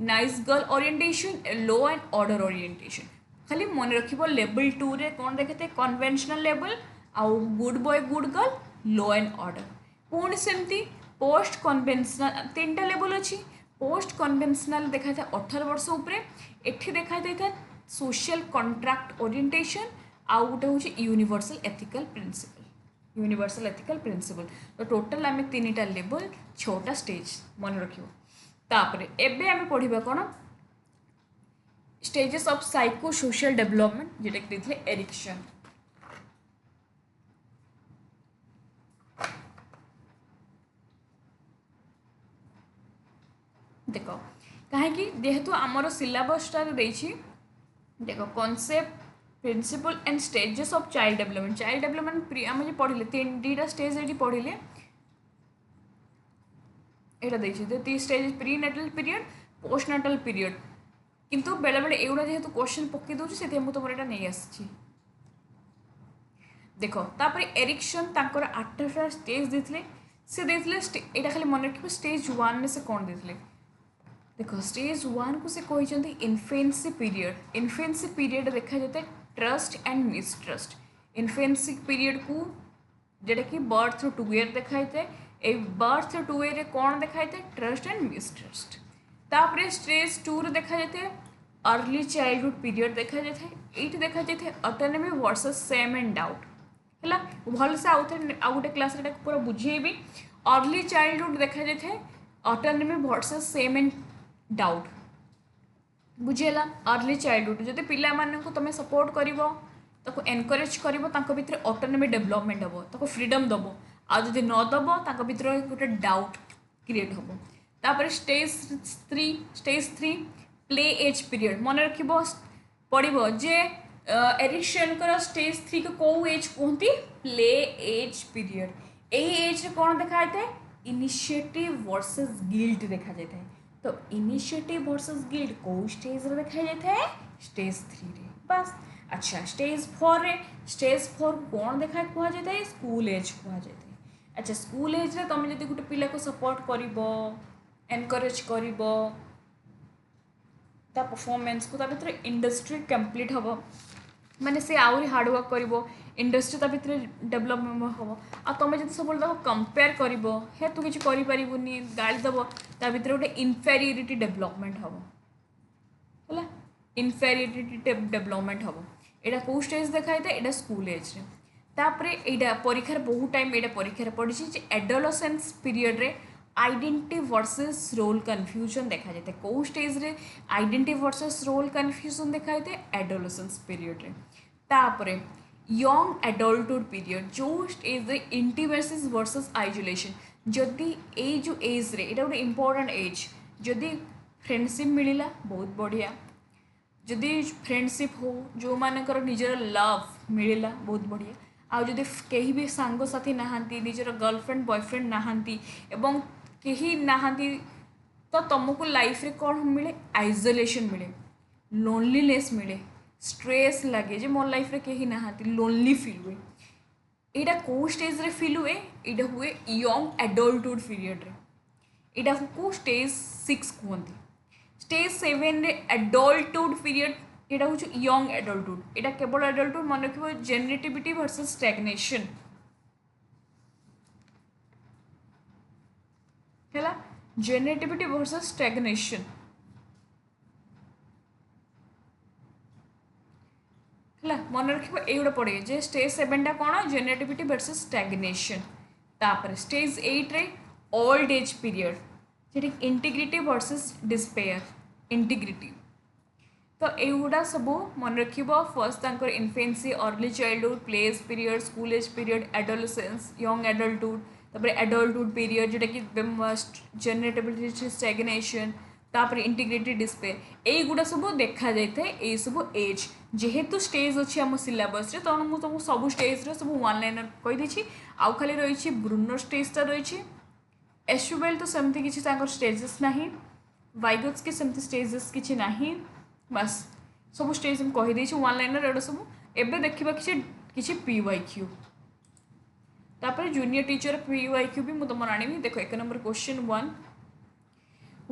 nice girl orientation low and order orientation खाली मन रख लेवल 2 रे कौन देखे कन्वेंशनल लेवल आउ good boy good girl low and order पुणी सेमती पोस्ट कन्वेंशनल 3टा लेवल अच्छी पोस्ट कन्वेंशनल देखा था 18 वर्ष उपरे एठी देखा था सोशल कॉन्ट्रैक्ट ओरिएंटेशन आउ गोटे हूँ यूनिवर्सल एथिकल प्रिंसिपल तो टोटल आम 3टा लेवल 6टा स्टेज मन रखियो तापरे एबे आम पढ़ा कौन stages of psycho social development जेटा कि देते एरिक्सन देख कहीं जेहेतु आमर सिलेबसटा देख concept principle and stages of child development आम जो पढ़ले 2टा स्टेज ये पढ़ले यहाँ देखिए stage prenatal period postnatal period किंतु बेले बेले एगुड़ा जेहेतु क्वेश्चन पकई दूसरी से तुम यहाँ नहीं आसी देख तापर एरिक्सन तांकर 8टा स्टेज देते से यहाँ खाली मन रख स्टेज 1 में से कौन देते देख स्टेज 1 को से कहते इन्फेन्सी पीरियड देखा जाता है ट्रस्ट एंड मिसट्रस्ट इन्फेन्सी पीरियड को जेटा कि बर्थ थ्रू 2 ईयर देखा जाता है ए बर्थ थ्रू 2 ईयर कौन देखा जाता है ट्रस्ट एंड मिसट्रस्ट तापर स्टेज 2 रे देखा जाता है अर्ली चाइल्डहुड पीरियड देखा जाता है ये देखा जाता है autonomy versus shame and doubt है भल से आउ गोटे क्लास पूरा बुझेबी अर्ली चाइल्डहुड देखा जाता है autonomy versus shame and doubt बुझेगा अर्ली चाइल्डहुड जदि पिला मानक तुम सपोर्ट कर ताको एनकरेज करिवो तांको भितर ऑटोनॉमी डेवलपमेंट हबो ताको फ्रीडम दबो आ जदि न दबो तांको भितर गोटे डाउट क्रिएट हबो तापर स्टेज 3 प्ले एज पीरियड मन रखिबो पड़िबो जे एरिक्सन कर स्टेज 3 को कौ एज कहती प्ले एज पीरियड एई एज रे कोन देखा जाए इनिशिएटिव वर्सेस गिल्ट देखा जाए तो इनिशिएटिव वर्सेस गिल्ट कौ स्टेज रे देखा जाए स्टेज 3 रे बस अच्छा स्टेज 4 रे स्टेज 4 कौन देखा कह जाए स्कूल एज कह जाए अच्छा स्कूल एज रे तुम जब गोटे पिला को सपोर्ट करिवो एनकरेज करिवो ता परफॉर्मेंस को ता भीतर इंडस्ट्री कंप्लीट हम माने से आउरी हार्डवर्क करिवो इंडस्ट्री ता भीतर डेवलपमेंट हम आ तुम जब सब कंपेयर करिवो हे तू किसी करि परिबुनी गाली दबो ता भीतर गोटे इनफेरियोरिटी डेवलपमेंट हम होला इनफेरियोरिटी डेवलपमेंट हम एटा को स्टेज देखा जाए एटा स्कूल एज रे तापरे एटा परीक्षार बहुत टाइम एटा परीक्षार पड़ी जे एडोलसेंस पीरियड रे आइडेंटिटी वर्सेस रोल कन्फ्यूजन देखा जाए कौ स्टेज रे आइडेंटिटी वर्सेस रोल कन्फ्यूजन देखा जाए एडोलसेंस पीरियड रे तापरे यंग एडल्टहुड पीरियड जो स्टेज रे इंटीमेसीज वर्सेस आइसोलेशन जदि ए जो एज रे एटा गोटे इंपोर्टेंट एज जदि फ्रेंडशिप मिलला बहुत बढ़िया जदि फ्रेंडशिप हो जो मानकर निजर लव मिलला बहुत बढ़िया आ जदि कहीं भी सांग साथी नहांती निजर गर्लफ्रेंड बॉयफ्रेंड नहांती एवं कहीं नहांती तो तुमको लाइफ रे कौन मिले आइसोलेशन मिले लोनलीनेस मिले स्ट्रेस लगे जे मोर लाइफ रे कहीं नहांती लोनली फील हुए एटा को स्टेज रे फील हुए एटा हुए यंग एडल्टहुड पीरियड रे एटा को स्टेज 6 कहते स्टेज 7 रे एडल्टहुड पीरियड एटा हूँ यंग एडल्टहुड एटा केवल एडल्टहुड मन रखिबो जेनेटिविटी वर्सेस स्टैग्नेशन है जेनेटिविटी वर्सेस स्टैग्नेशन है मन रखिबो एगुड़ा पड़े जे स्टेज 7 टा कौन जेनेटिविटी वर्सेस स्टैग्नेशन तापर स्टेज 8 रे ओल्ड एज पीरियड जेटी इंटीग्रिटी वर्सेस डिस्पेयर इंटीग्रिटी तो एगुड़ा सब मन रखिबो फर्स्ट तांकर infancy early childhood play age period school age period adolescence young adulthood तापर एडल्टहुड पीरियड जोटा कि जेनेटिविटी स्टैग्नेशन तापर इंटीग्रेटेड डिस्पेयर एगुड़ा सब देखा जाए ये सब एज जेहेतु स्टेज अच्छी आम सिलेबस रे तेणु मुझे तुमको सब स्टेज रे सब वन लाइनर कहीदेছি आउ खाली रही ब्रूनर स्टेजटा रही एसुवेल तो सेमती किसी स्टेजेस नहीं वाइगट्स के सेमती स्टेजेस किसी नहीं बस सब स्टेज में कहीदेছি वन लाइनर एटा सब एबे देखिबा किसी पीवाईक्यू तापर जूनियर टीचर पीवाईक्यू भी मुझे तुम आनी देखो 1 number question 1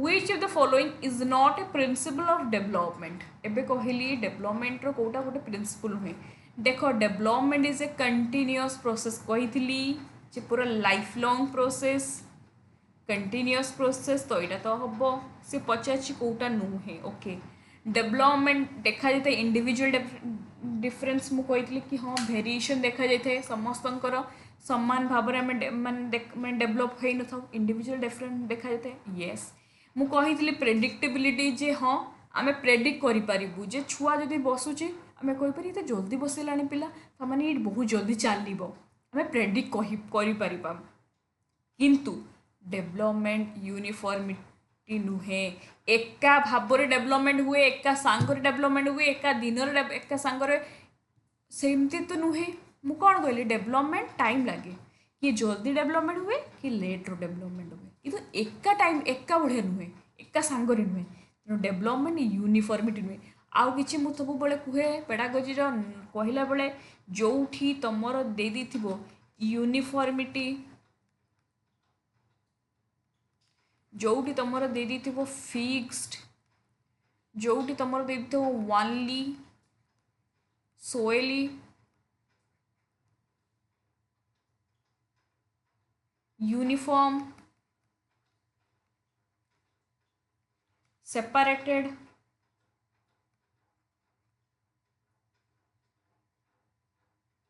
Which of the following is not a principle of development? एबे कहली डेवलपमेंट रो कोटा गोटे प्रिंसिपल हुए देखो development is a continuous process कही जे पूरा life long process continuous process तो यहाँ तो हम से पचार कोटा नुहे ओके डेवलपमेंट देखा जाए इंडिविजुअल डिफरेन्स मुझे कि हाँ भेरिएशन देखा जाए समस्तंकर समान भाव में डेभलप हो न था इंडिविजुअल डिफरेंस देखा जाए येस मुझे प्रेडिक्टेबिलिटी जे हाँ आम प्रेडिक्ट करूँ जे छुआ जदि बसुचे आम कहीपर तो जल्दी बसला पिला तो मैंने ये बहुत जल्दी चलो आम प्रेडिक्ट कर किंतु डेवलपमेंट यूनिफॉर्मिटी नुहे एका भाव डेवलपमेंट हुए एका सांगर डेवलपमेंट हुए एका दिन एका सांगर सेमती तो नुहे मु कौन कहली डेवलपमेंट टाइम लगे कि जल्दी डेवलपमेंट हुए कि लेट्र डेवलपमेंट हुए कि एका टाइम एका बढ़िया नुहे एका सांगरे नुहे तेणु डेवलपमेंट यूनिफॉर्मिटी नुहे आउ कि सब बेले कहे पेडागोजी कहला बेले जो तुमर दे यूनिफॉर्मिटी जोटी तुमर दे फिक्स्ड जोटी तुमर दे वनली सोएली यूनिफॉर्म सेपरेटेड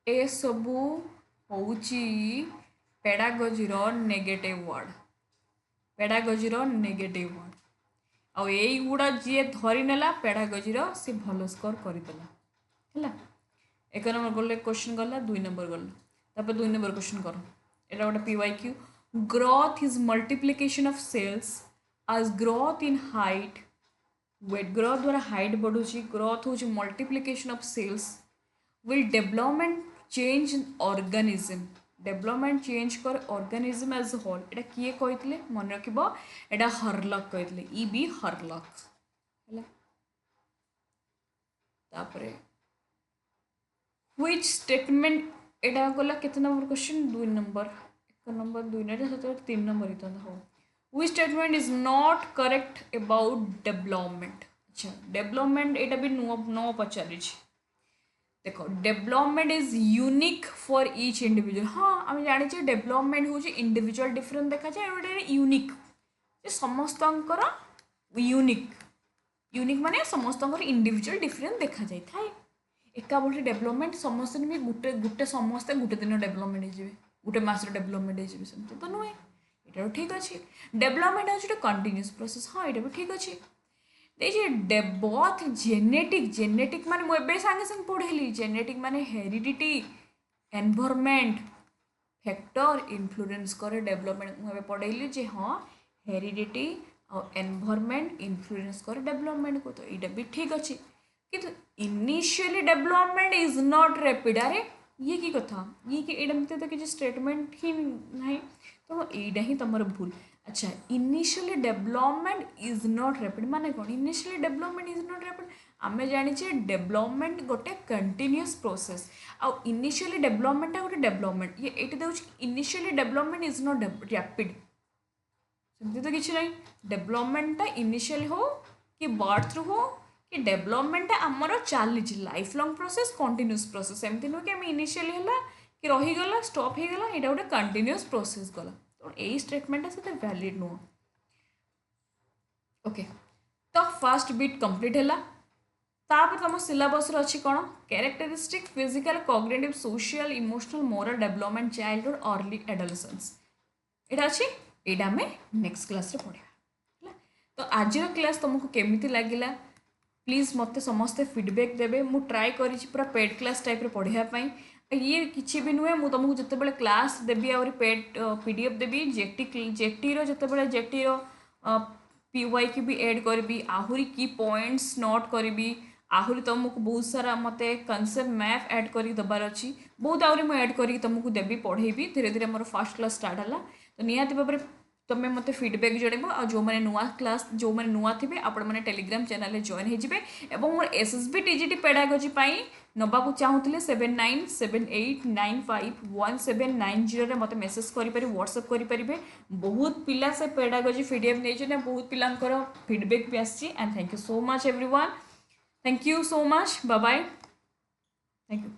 ए सबू होउची पेडागोजीर नेगेटिव वर्ड पेडागोजीर नेगेटिव वर्ड आउ एई गुड़ा जी धरी नेला पेडागोजीर से भल स्कोर करदेला है एक नंबर गले क्वेश्चन गला 2 नंबर गला तापर 2 नंबर क्वेश्चन करो एटा गोटे PYQ growth is multiplication of cells as growth in height weight growth द्वारा हाइट बढ़ुची ग्रोथ हो multiplication of cells will development change organism development change कर organism as a whole एटा किए कहितले मन रखिबो एटा हर्लक कहितले ई.बी. हर्लक हैला तापरे which statement एटा गला केते number question 2 number 1 number 2 number 3 number इतना हो which statement is not correct about development अच्छा development एटा भी नो पचारि देखो development is unique for each individual हाँ आम जाने डेवलपमेंट हूँ इंडिविजुअल डिफरेंट देखा जाए गोटे यूनिक समस्त यूनिक यूनिक माने समस्त इंडिविजुअल डिफरेंट देखा जाए थाए एका बोले डेवलपमेंट समस्त भी गोटे गोटे समस्ते गोटे दिन डेवलपमेंट हो गोटे मसर डेवलपमेंट हो सेमती तो नुहे ये ठीक अच्छे डेवलपमेंट हूँ कंटिन्यूअस प्रोसेस हाँ ये भी ठीक अच्छे देखिए बहुत जेनेटिक माने मुझे सागे संगे पढ़ेली जेनेटिक माने हेरिडिटी एनवायरनमेंट फैक्टर इन्फ्लुएंस करे डेवलपमेंट मुझे पढ़ेली जे हाँ हेरिडिटी और एनवायरनमेंट इन्फ्लुएंस करे डेवलपमेंट को तो ये भी ठीक अच्छे किंतु initially development is not rapid अरे ये की कथा ये कि एमती तो किसी स्टेटमेंट ही ना तो यहीटा ही तुम भूल अच्छा initially development is not rapid माने कौन initially development is not rapid आम जाने डेवलपमेंट गोटे कंटिन्यूअस प्रोसेस आउ इनिशियली डेवलपमेंट गोटे डेवलपमेंट ये दे initially development is not rapid सेमती तो किसी ना डेवलपमेंटा इनिशियल हो कि बर्थ रू हो कि डेवलपमेंट आमर चली life lung process continuous process एमती नुह कि आम इनिशियली है कि रहीगला स्टप होगा यहाँ गोटे कंटिन्यूअस प्रोसेस गला तो यही स्टेटमेंटा से वैलिड नुह ओके तो फर्स्ट बिट कंप्लीट है तापर तुम सिलेबस अच्छी कौन characteristic physical cognitive social emotional moral development childhood early adolescence यहाँ अच्छी यहाँ आम नेक्स्ट क्लास रे पढ़ा तो आज क्लास तुमको केमिति लगिला प्लीज मत समस्ते फीडबैक देवे मु ट्राई करी पूरा पेड क्लास टाइप रे पढ़ाई ये किसी भी नुहे मुझे तुमको जिते क्लास देवी आ पेड पीडीएफ देवी जेटी जिते जेटी पीवाई की भी ऐड करी आहरी की पॉइंट्स नोट करी आहरी तुमको बहुत सारा मत कनसेप्ट मैप ऐड कर देवार अच्छी बहुत आहरी मुझे ऐड करी तुमको देवी पढ़ेबी धीरे धीरे मोर फर्स्ट क्लास स्टार्ट है तो निहाती भाव में तुम्हें मत फीडबैक जन और जो मैंने नुआ क्लास जो मैंने नुआ थे आपण मैंने टेलीग्राम चैनल जॉइन हो मोर एसएसबी टीजीटी पेडागोजी नवाक चाहूँगे 7978951790 मत मेसेज करें व्हाट्सएप करेंगे बहुत पिला से पेडागोजी पीडीएफ नहीं बहुत पिलांकर फीडबैक भी आसी and thank you so much everyone thank you so much bye bye thank you.